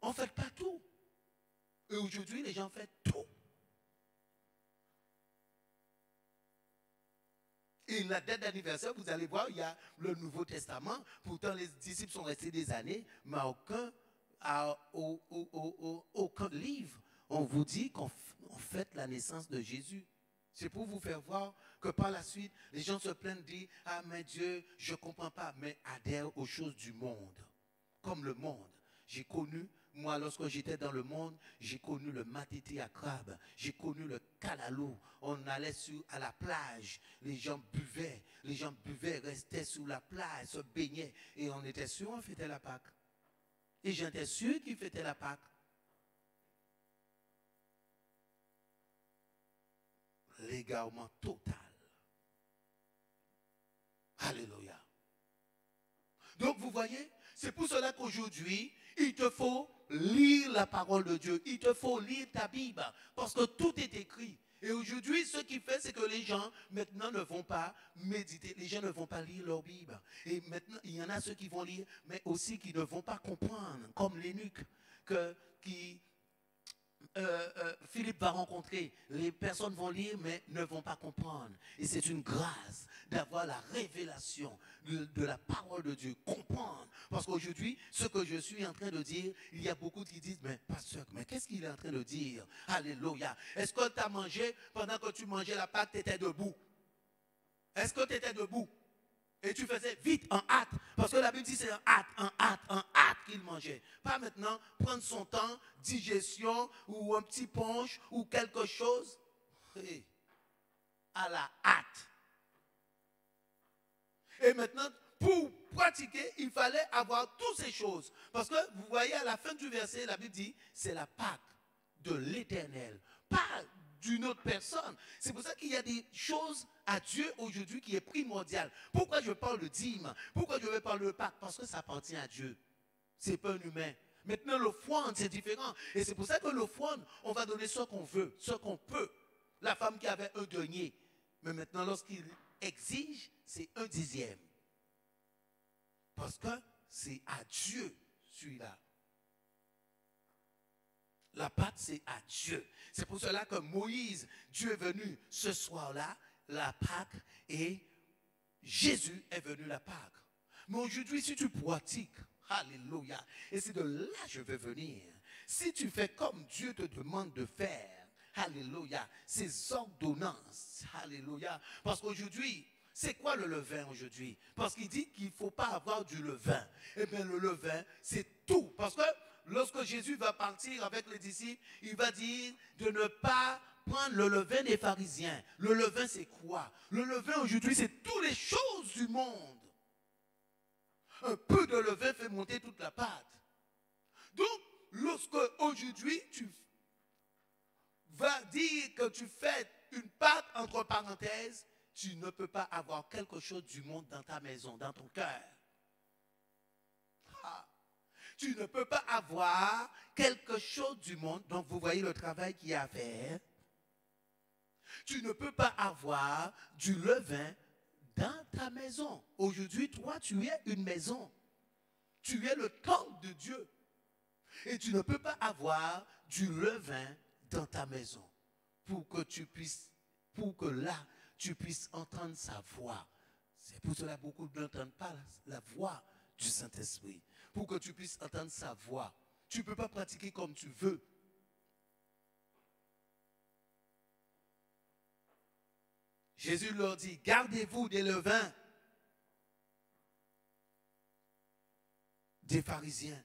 On ne fait pas tout. Et aujourd'hui, les gens font tout. Et la date d'anniversaire, vous allez voir, il y a le Nouveau Testament. Pourtant, les disciples sont restés des années, mais aucun livre, on vous dit qu'on fête la naissance de Jésus. C'est pour vous faire voir que par la suite, les gens se plaignent, disent, ah mais Dieu, je ne comprends pas, mais adhèrent aux choses du monde. Comme le monde. J'ai connu, moi lorsque j'étais dans le monde, j'ai connu le matiti à crabe, j'ai connu le calalou. On allait à la plage, les gens buvaient, restaient sur la plage, se baignaient. Et on était sûr qu'on fêtait la Pâque. Et j'étais sûr qu'ils fêtaient la Pâque. L'égarement total. Alléluia. Donc vous voyez, c'est pour cela qu'aujourd'hui, il te faut lire la parole de Dieu. Il te faut lire ta Bible. Parce que tout est écrit. Et aujourd'hui, ce qui fait, c'est que les gens, maintenant, ne vont pas méditer. Les gens ne vont pas lire leur Bible. Et maintenant, il y en a ceux qui vont lire, mais aussi qui ne vont pas comprendre. Comme l'eunuque qui Philippe va rencontrer. Les personnes vont lire, mais ne vont pas comprendre. Et c'est une grâce d'avoir la révélation de la parole de Dieu. Comprendre. Parce qu'aujourd'hui, ce que je suis en train de dire, il y a beaucoup qui disent, mais pasteur, mais qu'est-ce qu'il est en train de dire? Alléluia. Est-ce que tu as mangé, pendant que tu mangeais la Pâque, tu étais debout? Est-ce que tu étais debout? Et tu faisais vite, en hâte. Parce que la Bible dit c'est en hâte qu'il mangeait. Pas maintenant prendre son temps, digestion, ou un petit punch, ou quelque chose. À la hâte. Et maintenant, pour pratiquer, il fallait avoir toutes ces choses. Parce que vous voyez à la fin du verset, la Bible dit, c'est la Pâque de l'Éternel. Pas d'une autre personne. C'est pour ça qu'il y a des choses à Dieu aujourd'hui qui est primordial. Pourquoi je parle de dîme? Pourquoi je vais parler de Pâques? Parce que ça appartient à Dieu. C'est pas un humain. Maintenant, l'offrande, c'est différent. Et c'est pour ça que l'offrande, on va donner ce qu'on veut, ce qu'on peut. La femme qui avait un denier. Mais maintenant, lorsqu'il exige, c'est 1/10. Parce que c'est à Dieu, celui-là. La Pâque, c'est à Dieu. C'est pour cela que Moïse, Dieu est venu ce soir-là, la Pâque, et Jésus est venu la Pâque. Mais aujourd'hui, si tu pratiques, alléluia, et c'est de là que je veux venir. Si tu fais comme Dieu te demande de faire, alléluia, ces ordonnances, alléluia, parce qu'aujourd'hui, c'est quoi le levain aujourd'hui? Parce qu'il dit qu'il ne faut pas avoir du levain. Eh bien, le levain, c'est tout. Parce que lorsque Jésus va partir avec les disciples, il va dire de ne pas prendre le levain des pharisiens. Le levain, c'est quoi? Le levain, aujourd'hui, c'est toutes les choses du monde. Un peu de levain fait monter toute la pâte. Donc, lorsque aujourd'hui, tu vas dire que tu fais une pâte entre parenthèses, tu ne peux pas avoir quelque chose du monde dans ta maison, dans ton cœur. Tu ne peux pas avoir quelque chose du monde. Donc, vous voyez le travail qu'il y a à faire. Tu ne peux pas avoir du levain dans ta maison. Aujourd'hui, toi, tu es une maison. Tu es le temple de Dieu. Et tu ne peux pas avoir du levain dans ta maison pour que là, tu puisses entendre sa voix. C'est pour cela que beaucoup n'entendent pas la voix du Saint-Esprit. Pour que tu puisses entendre sa voix. Tu ne peux pas pratiquer comme tu veux. Jésus leur dit, gardez-vous des levains des pharisiens.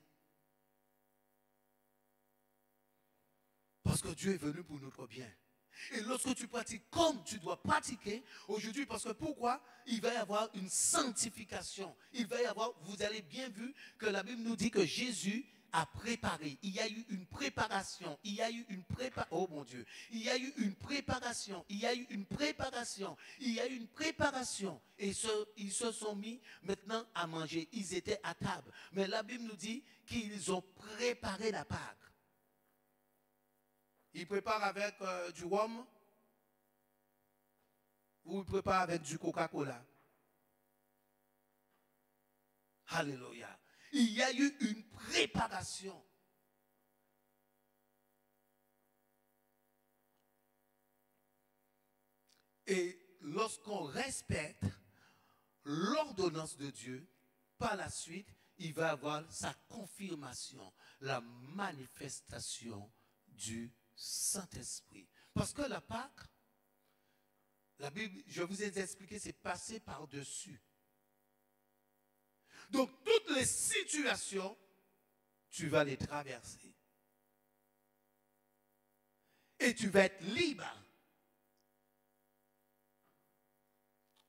Parce que Dieu est venu pour notre bien. Et lorsque tu pratiques comme tu dois pratiquer aujourd'hui, parce que pourquoi? Il va y avoir une sanctification. Il va y avoir, vous avez bien vu que la Bible nous dit que Jésus à préparer. Il y a eu une préparation. Il y a eu une préparation. Oh mon Dieu. Il y a eu une préparation. Il y a eu une préparation. Il y a eu une préparation. Et ils se sont mis maintenant à manger. Ils étaient à table. Mais la Bible nous dit qu'ils ont préparé la Pâque. Ils préparent avec du rhum ou ils préparent avec du Coca-Cola. Alléluia. Il y a eu une préparation. Et lorsqu'on respecte l'ordonnance de Dieu, par la suite, il va avoir sa confirmation, la manifestation du Saint-Esprit. Parce que la Pâque, la Bible, je vous ai expliqué, c'est passé par-dessus. Donc, toutes les situations, tu vas les traverser. Et tu vas être libre.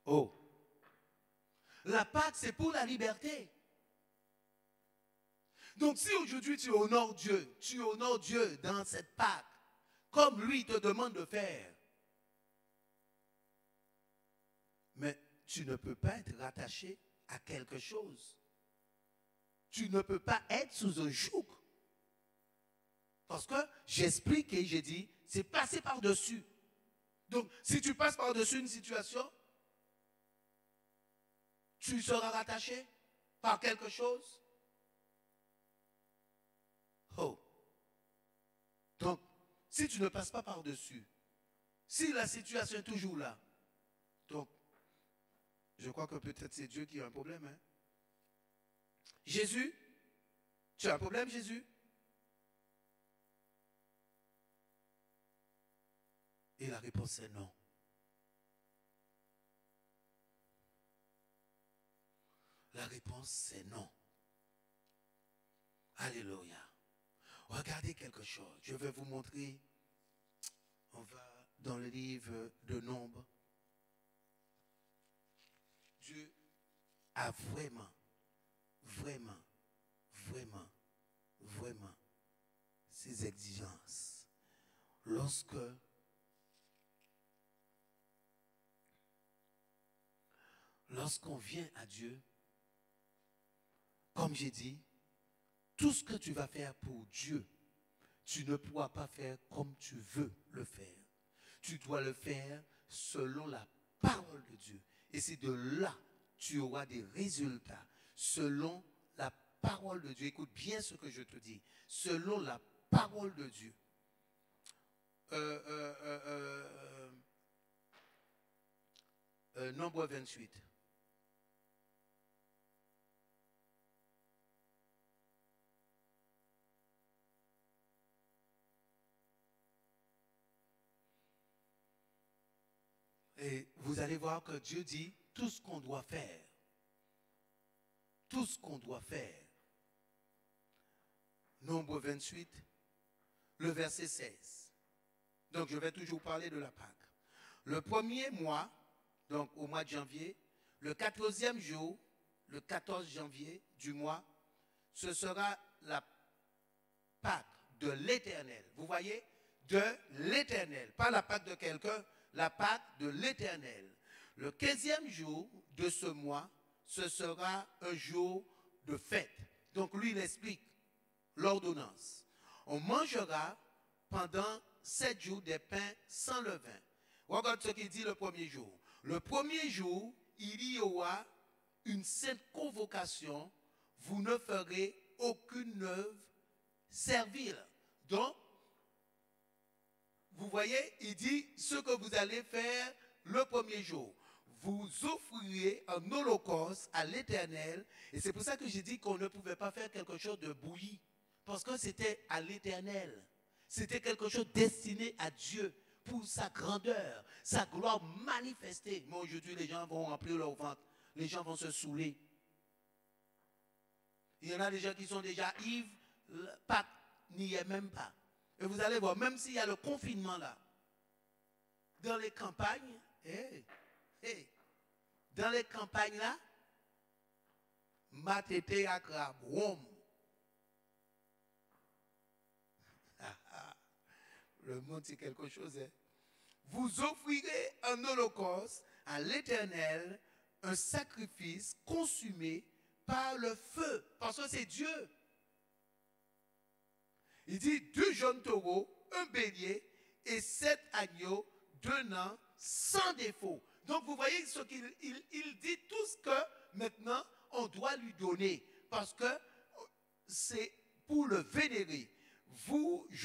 Oh. La Pâque, c'est pour la liberté. Donc, si aujourd'hui tu honores Dieu dans cette Pâque, comme lui te demande de faire, mais tu ne peux pas être rattaché à quelque chose. Tu ne peux pas être sous un joug. Parce que j'explique et j'ai dit, c'est passer par-dessus. Donc, si tu passes par-dessus une situation, tu seras rattaché par quelque chose. Oh. Donc, si tu ne passes pas par-dessus, si la situation est toujours là, donc, je crois que peut-être c'est Dieu qui a un problème. Hein? Jésus, tu as un problème, Jésus? Et la réponse est non. La réponse c'est non. Alléluia. Regardez quelque chose. Je vais vous montrer. On va dans le livre de Nombres. Dieu a vraiment ses exigences. Lorsqu'on vient à Dieu, comme j'ai dit, tout ce que tu vas faire pour Dieu, tu ne pourras pas faire comme tu veux le faire. Tu dois le faire selon la parole de Dieu. Et c'est de là tu auras des résultats selon la parole de Dieu. Écoute bien ce que je te dis. Selon la parole de Dieu. Nombre 28. Et vous allez voir que Dieu dit tout ce qu'on doit faire. Tout ce qu'on doit faire. Nombre 28, le verset 16. Donc je vais toujours parler de la Pâque. Le premier mois, donc au mois de janvier, le 14e jour, le 14 janvier du mois, ce sera la Pâque de l'Éternel. Vous voyez? De l'Éternel. Pas la Pâque de quelqu'un, la Pâque de l'Éternel. Le 15e jour de ce mois, ce sera un jour de fête. Donc lui, il explique l'ordonnance. On mangera pendant 7 jours des pains sans levain. Regarde ce qu'il dit le premier jour. Le premier jour, il y aura une sainte convocation. Vous ne ferez aucune œuvre servile. Donc, vous voyez, il dit ce que vous allez faire le premier jour. Vous offrirez un holocauste à l'Éternel. Et c'est pour ça que j'ai dit qu'on ne pouvait pas faire quelque chose de bouilli. Parce que c'était à l'Éternel. C'était quelque chose destiné à Dieu pour sa grandeur, sa gloire manifestée. Mais aujourd'hui, les gens vont remplir leur ventre. Les gens vont se saouler. Il y en a des gens qui sont déjà ivres. Pâques n'y est même pas. Et vous allez voir, même s'il y a le confinement là, dans les campagnes, dans les campagnes là, matete à crabe, le monde, c'est quelque chose. Hein. Vous offrirez un holocauste à l'Éternel, un sacrifice consumé par le feu. Parce que c'est Dieu. Il dit 2 jeunes taureaux, un bélier et 7 agneaux, 2 ans, sans défaut. Donc vous voyez ce qu'il il dit, tout ce que maintenant on doit lui donner. Parce que c'est pour le vénérer. Vous y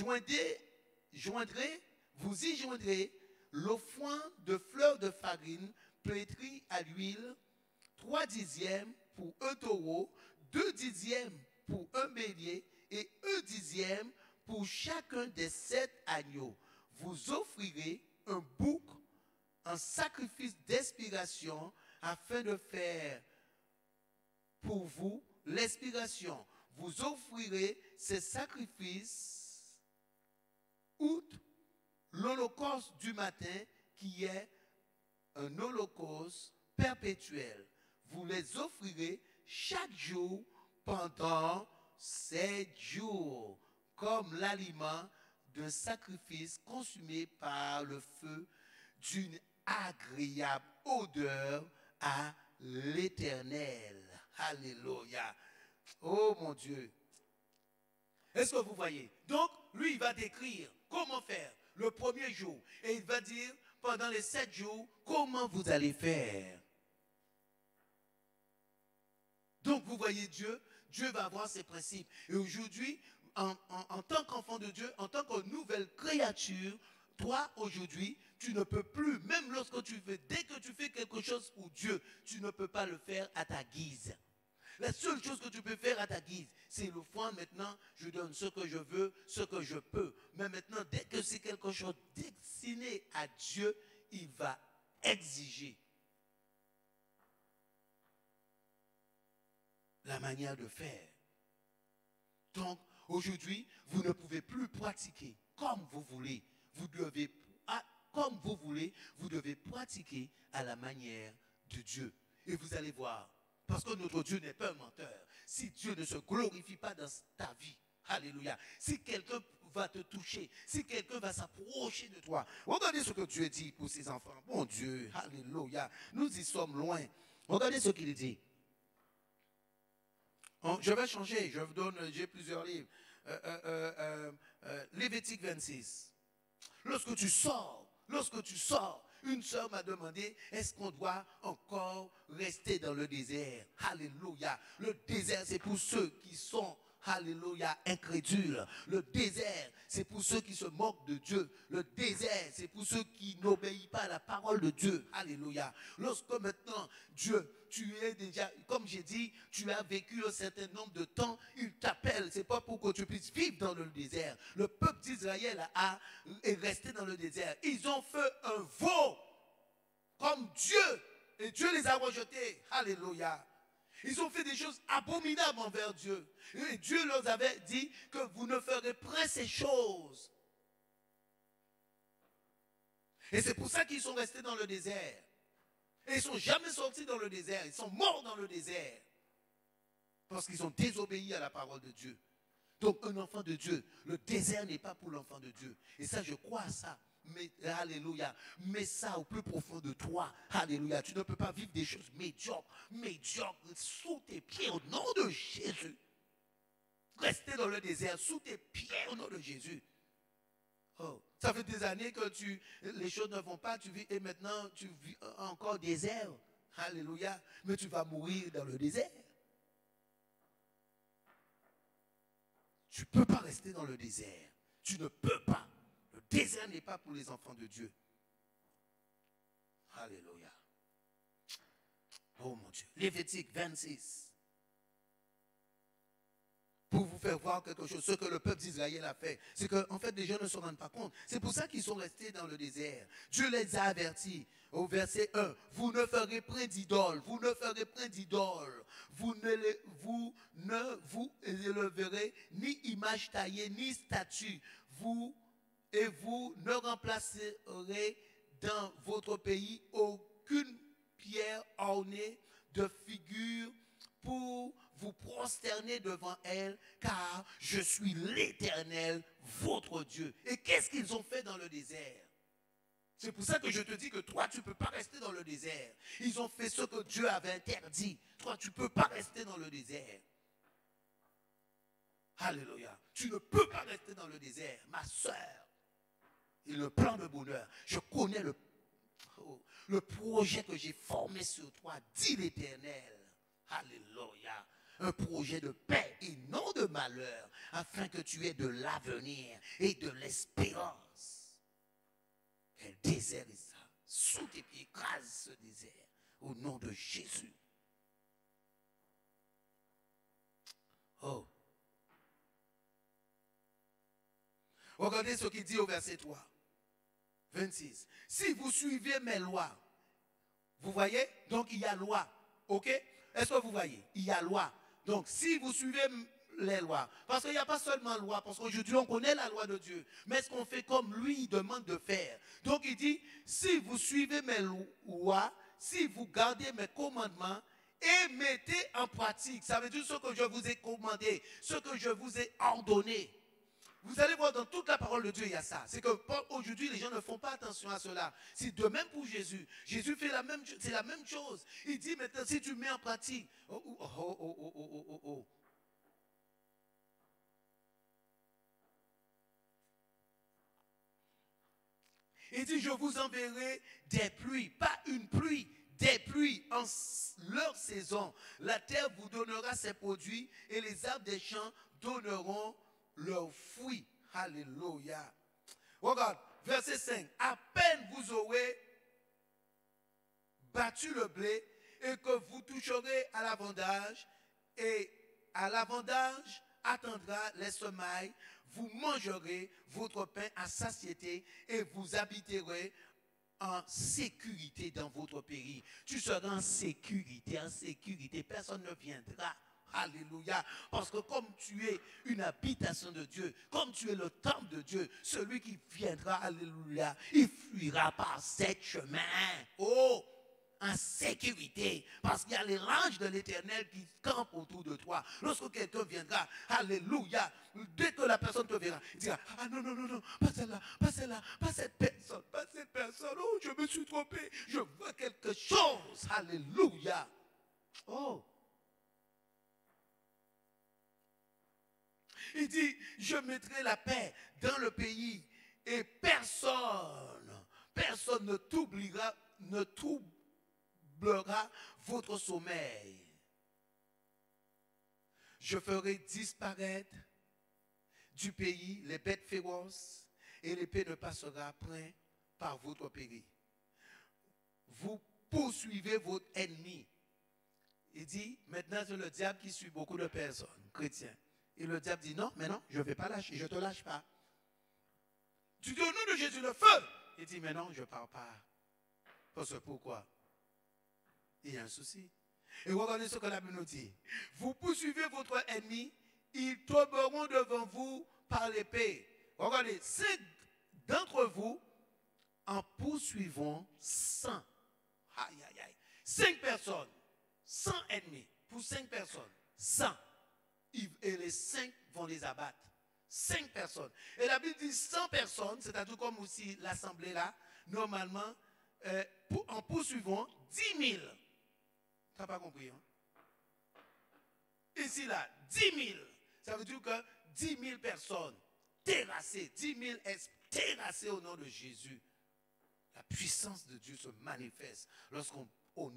joindrez l'offrande de fleurs de farine pétrie à l'huile, 3 dixièmes pour un taureau, 2 dixièmes pour un bélier et 1 dixième pour chacun des 7 agneaux. Vous offrirez un bouc en sacrifice d'expiration afin de faire pour vous l'expiration. Vous offrirez ces sacrifices outre l'holocauste du matin qui est un holocauste perpétuel. Vous les offrirez chaque jour pendant 7 jours comme l'aliment d'un sacrifice consumé par le feu d'une agréable odeur à l'Éternel. Alléluia. Oh mon Dieu. Est-ce que vous voyez? Donc, lui, il va décrire comment faire le premier jour. Et il va dire, pendant les 7 jours, comment vous allez faire. Donc, vous voyez Dieu, Dieu va avoir ses principes. Et aujourd'hui, en tant qu'enfant de Dieu, en tant que nouvelle créature, toi, aujourd'hui, tu ne peux plus, même lorsque tu fais, dès que tu fais quelque chose pour Dieu, tu ne peux pas le faire à ta guise. La seule chose que tu peux faire à ta guise, c'est l'offrande. Maintenant, je donne ce que je veux, ce que je peux. Mais maintenant, dès que c'est quelque chose destiné à Dieu, il va exiger la manière de faire. Donc, aujourd'hui, vous ne pouvez plus pratiquer comme vous voulez. Vous devez, comme vous voulez, vous devez pratiquer à la manière de Dieu. Et vous allez voir, parce que notre Dieu n'est pas un menteur. Si Dieu ne se glorifie pas dans ta vie, alléluia, si quelqu'un va te toucher, si quelqu'un va s'approcher de toi, regardez ce que Dieu dit pour ses enfants. Mon Dieu, alléluia, nous y sommes loin. Regardez ce qu'il dit. Je vais changer, je vous donne, j'ai plusieurs livres. Lévitique 26. Lorsque tu sors, une sœur m'a demandé, est-ce qu'on doit encore rester dans le désert? Alléluia. Le désert, c'est pour ceux qui sont, alléluia, incrédules. Le désert, c'est pour ceux qui se moquent de Dieu. Le désert, c'est pour ceux qui n'obéissent pas à la parole de Dieu. Alléluia. Lorsque maintenant, Dieu, tu es déjà, comme j'ai dit, tu as vécu un certain nombre de temps, il t'appelle, c'est pas pour que tu puisses vivre dans le désert. Le peuple d'Israël est resté dans le désert. Ils ont fait un veau comme Dieu, et Dieu les a rejetés. Alléluia. Ils ont fait des choses abominables envers Dieu. Et Dieu leur avait dit que vous ne ferez pas ces choses. Et c'est pour ça qu'ils sont restés dans le désert. Et ils ne sont jamais sortis dans le désert. Ils sont morts dans le désert. Parce qu'ils ont désobéi à la parole de Dieu. Donc un enfant de Dieu, le désert n'est pas pour l'enfant de Dieu. Et ça, je crois à ça. Mais, alléluia. Mets ça au plus profond de toi. Alléluia. Tu ne peux pas vivre des choses médiocres sous tes pieds au nom de Jésus. Rester dans le désert sous tes pieds au nom de Jésus. Oh, ça fait des années que les choses ne vont pas, tu vis, et maintenant tu vis encore désert. Alléluia. Mais tu vas mourir dans le désert. Tu ne peux pas rester dans le désert. Tu ne peux pas. Le désert n'est pas pour les enfants de Dieu. Alléluia. Oh mon Dieu. Lévitique 26. Pour vous faire voir quelque chose, ce que le peuple d'Israël a fait, c'est qu'en fait, les gens ne se rendent pas compte. C'est pour ça qu'ils sont restés dans le désert. Dieu les a avertis. Au verset 1, vous ne ferez point d'idole, vous ne ferez point d'idole, vous ne vous éleverez ni image taillée, ni statue, vous ne remplacerez dans votre pays aucune pierre ornée de figure pour vous prosterner devant elle, car je suis l'Éternel, votre Dieu. Et qu'est-ce qu'ils ont fait dans le désert? C'est pour ça que je te dis que toi, tu ne peux pas rester dans le désert. Ils ont fait ce que Dieu avait interdit. Toi, tu ne peux pas rester dans le désert. Alléluia. Tu ne peux pas rester dans le désert, ma soeur. Et le plan de bonheur, je connais le projet que j'ai formé sur toi, dit l'Éternel. Alléluia. Un projet de paix et non de malheur, afin que tu aies de l'avenir et de l'espérance. Quel désert est ça? Sous tes pieds, écrase ce désert, au nom de Jésus. Oh. Regardez ce qu'il dit au verset 3, 26. Si vous suivez mes lois, vous voyez? Donc il y a loi. Ok? Est-ce que vous voyez? Il y a loi. Donc si vous suivez les lois, parce qu'il n'y a pas seulement loi, parce qu'aujourd'hui on connaît la loi de Dieu, mais est-ce qu'on fait comme lui il demande de faire? Donc il dit, si vous suivez mes lois, si vous gardez mes commandements et mettez en pratique, ça veut dire ce que je vous ai commandé, ce que je vous ai ordonné. Vous allez voir dans toute la parole de Dieu, il y a ça. C'est que aujourd'hui, les gens ne font pas attention à cela. C'est de même pour Jésus. Jésus fait la même chose. C'est la même chose. Il dit maintenant, si tu mets en pratique. Il dit, je vous enverrai des pluies, pas une pluie, des pluies en leur saison. La terre vous donnera ses produits et les arbres des champs donneront leurs fruits. Alléluia. Regarde, verset 5. À peine vous aurez battu le blé et que vous toucherez à l'avendage, et à l'avendage attendra les semailles, vous mangerez votre pain à satiété et vous habiterez en sécurité dans votre pays. Tu seras en sécurité, personne ne viendra. Alléluia. Parce que comme tu es une habitation de Dieu, comme tu es le temple de Dieu, celui qui viendra, alléluia, il fuira par sept chemins. Oh, en sécurité. Parce qu'il y a les anges de l'Éternel qui campent autour de toi. Lorsque quelqu'un viendra, alléluia, dès que la personne te verra, il dira, ah non, non, non, non, pas celle-là, pas celle-là, pas cette personne, pas cette personne. Oh, je me suis trompé. Je veux quelque chose. Alléluia. Oh. Il dit, je mettrai la paix dans le pays et personne ne troublera votre sommeil. Je ferai disparaître du pays les bêtes féroces et l'épée ne passera point par votre pays. Vous poursuivez votre ennemi. Il dit, maintenant c'est le diable qui suit beaucoup de personnes, chrétiens. Et le diable dit, non, mais non, je ne vais pas lâcher, je ne te lâche pas. Tu dis au nom de Jésus le feu. Il dit, mais non, je ne pars pas. Parce que pourquoi? Il y a un souci. Et regardez ce que la Bible nous dit. Vous poursuivez votre ennemi, ils tomberont devant vous par l'épée. Regardez, 5 d'entre vous en poursuivront 100. Aïe, aïe, aïe. 5 personnes, 100 ennemis. Pour 5 personnes, 100. Et les 5 vont les abattre. 5 personnes. Et la Bible dit 100 personnes, c'est-à-dire comme aussi l'assemblée là, normalement, en poursuivant 10 000. Tu n'as pas compris, hein? Ici là, 10 000. Ça veut dire que 10 000 personnes terrassées, 10 000 terrassées au nom de Jésus. La puissance de Dieu se manifeste lorsqu'on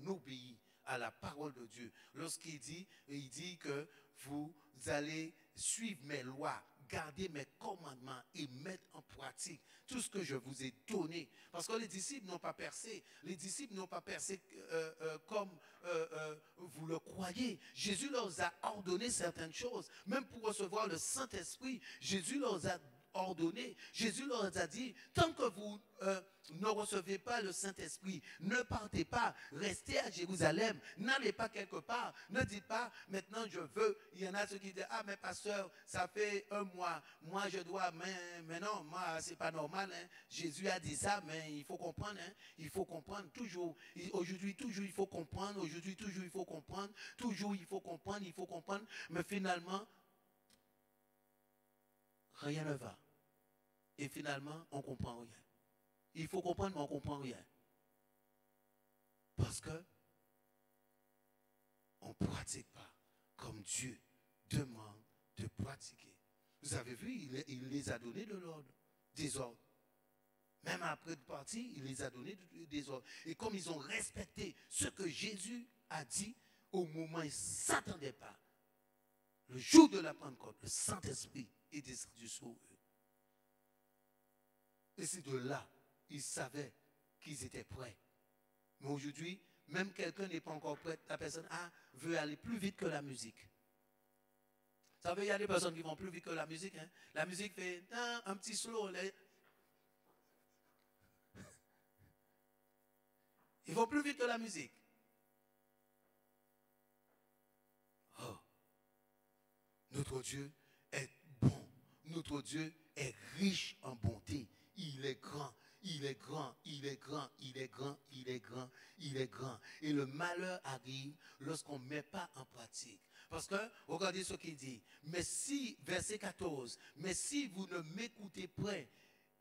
obéit à la parole de Dieu. Lorsqu'il dit, il dit que vous allez suivre mes lois, garder mes commandements et mettre en pratique tout ce que je vous ai donné. Parce que les disciples n'ont pas percé. Les disciples n'ont pas percé comme vous le croyez. Jésus leur a ordonné certaines choses. Même pour recevoir le Saint-Esprit, Jésus leur a ordonné. Jésus leur a dit, tant que vous ne recevez pas le Saint-Esprit, ne partez pas, restez à Jérusalem, n'allez pas quelque part, ne dites pas, maintenant je veux. Il y en a ceux qui disent, ah mais pasteur, ça fait un mois, moi je dois, mais non, moi c'est pas normal. Hein. Jésus a dit ça, mais il faut comprendre, hein. Il faut comprendre toujours. Aujourd'hui, toujours il faut comprendre, aujourd'hui, toujours il faut comprendre, toujours il faut comprendre, mais finalement, rien ne va. Et finalement, on ne comprend rien. Il faut comprendre, mais on ne comprend rien. Parce que on ne pratique pas comme Dieu demande de pratiquer. Vous avez vu, il les a donné de l'ordre, des ordres. Même après de partir, il les a donné des ordres. Et comme ils ont respecté ce que Jésus a dit, au moment où ils ne s'attendaient pas, le jour de la Pentecôte, le Saint-Esprit est descendu sur eux. Et c'est de là, ils savaient qu'ils étaient prêts. Mais aujourd'hui, même quelqu'un n'est pas encore prêt, la personne veut aller plus vite que la musique. Vous savez, il y a des personnes qui vont plus vite que la musique. Hein? La musique fait un petit slow. Ils vont plus vite que la musique. Oh, notre Dieu est bon. Notre Dieu est riche en bonté. Il est grand. Il est grand, il est grand, il est grand, il est grand, il est grand. Et le malheur arrive lorsqu'on ne met pas en pratique. Parce que, regardez ce qu'il dit. Mais si, verset 14, mais si vous ne m'écoutez pas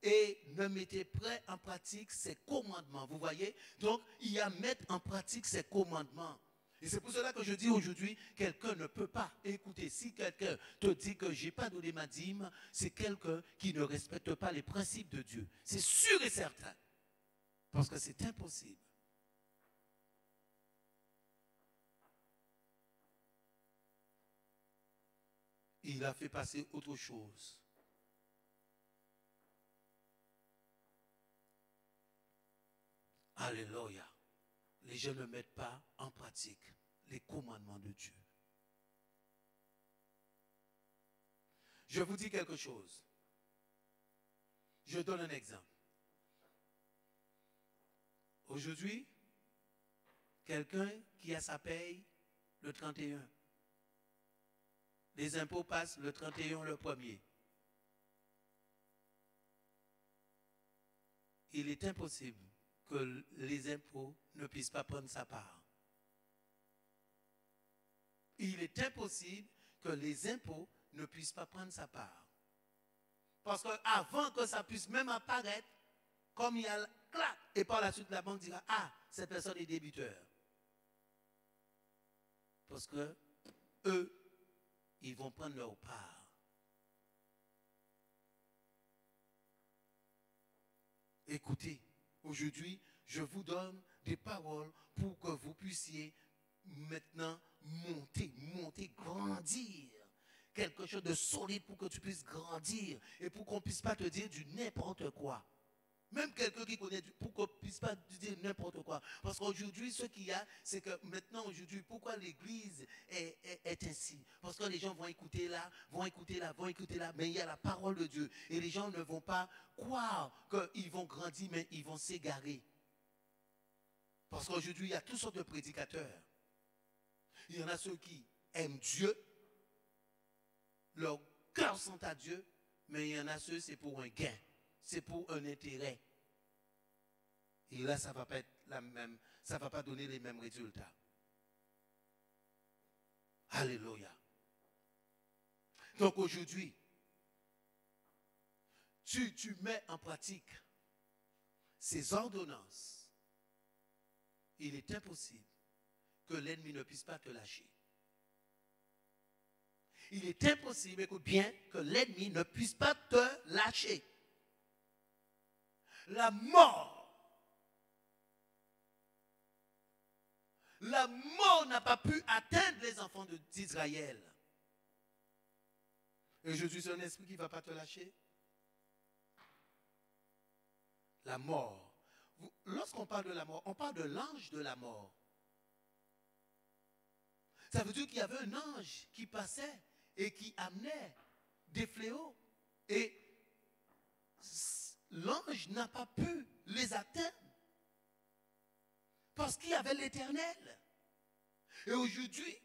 et ne mettez pas en pratique ses commandements, vous voyez? Donc, il y a mettre en pratique ses commandements. Et c'est pour cela que je dis aujourd'hui, quelqu'un ne peut pas écouter. Si quelqu'un te dit que je n'ai pas donné ma dîme, c'est quelqu'un qui ne respecte pas les principes de Dieu. C'est sûr et certain. Parce que c'est impossible. Il a fait passer autre chose. Alléluia. Les gens ne mettent pas en pratique les commandements de Dieu. Je vous dis quelque chose. Je donne un exemple. Aujourd'hui, quelqu'un qui a sa paye le 31. Les impôts passent le 31 le 1er. Il est impossible que les impôts ne puissent pas prendre sa part. Il est impossible que les impôts ne puissent pas prendre sa part. Parce qu'avant que ça puisse même apparaître, comme il y a clac, et par la suite la banque dira, cette personne est débiteur. Parce que eux, ils vont prendre leur part. Écoutez, aujourd'hui, je vous donne des paroles pour que vous puissiez maintenant monter, grandir. Quelque chose de solide pour que tu puisses grandir et pour qu'on ne puisse pas te dire du n'importe quoi. Même quelqu'un qui connaît, pour qu'on ne puisse pas te dire n'importe quoi. Parce qu'aujourd'hui, ce qu'il y a, c'est que maintenant, aujourd'hui, pourquoi l'église est ainsi? Parce que les gens vont écouter là, mais il y a la parole de Dieu. Et les gens ne vont pas croire qu'ils vont grandir, mais ils vont s'égarer. Parce qu'aujourd'hui, il y a toutes sortes de prédicateurs. Il y en a ceux qui aiment Dieu, leurs cœurs sont à Dieu, mais il y en a ceux, c'est pour un gain, c'est pour un intérêt. Et là, ça ne va pas être la même, ça ne va pas donner les mêmes résultats. Alléluia. Donc aujourd'hui, tu mets en pratique ces ordonnances. Il est impossible que l'ennemi ne puisse pas te lâcher. Il est impossible, écoute bien, que l'ennemi ne puisse pas te lâcher. La mort n'a pas pu atteindre les enfants d'Israël. Et Jésus, c'est un esprit qui ne va pas te lâcher. La mort. Lorsqu'on parle de la mort, on parle de l'ange de la mort. Ça veut dire qu'il y avait un ange qui passait et qui amenait des fléaux. Et l'ange n'a pas pu les atteindre parce qu'il y avait l'Éternel. Et aujourd'hui,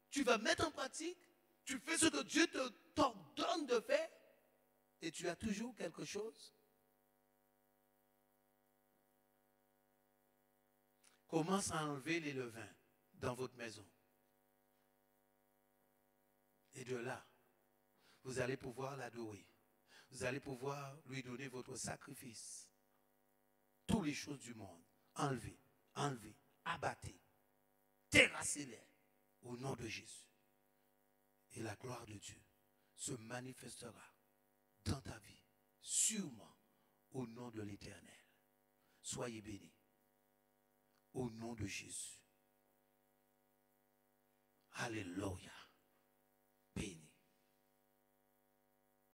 tu vas mettre en pratique, tu fais ce que Dieu t'ordonne de faire et tu as toujours quelque chose. Commence à enlever les levains dans votre maison. Et de là, vous allez pouvoir l'adorer. Vous allez pouvoir lui donner votre sacrifice. Toutes les choses du monde. Enlevez, enlevez, abattez, terrassez-les au nom de Jésus. Et la gloire de Dieu se manifestera dans ta vie, sûrement au nom de l'Éternel. Soyez bénis. Au nom de Jésus. Alléluia.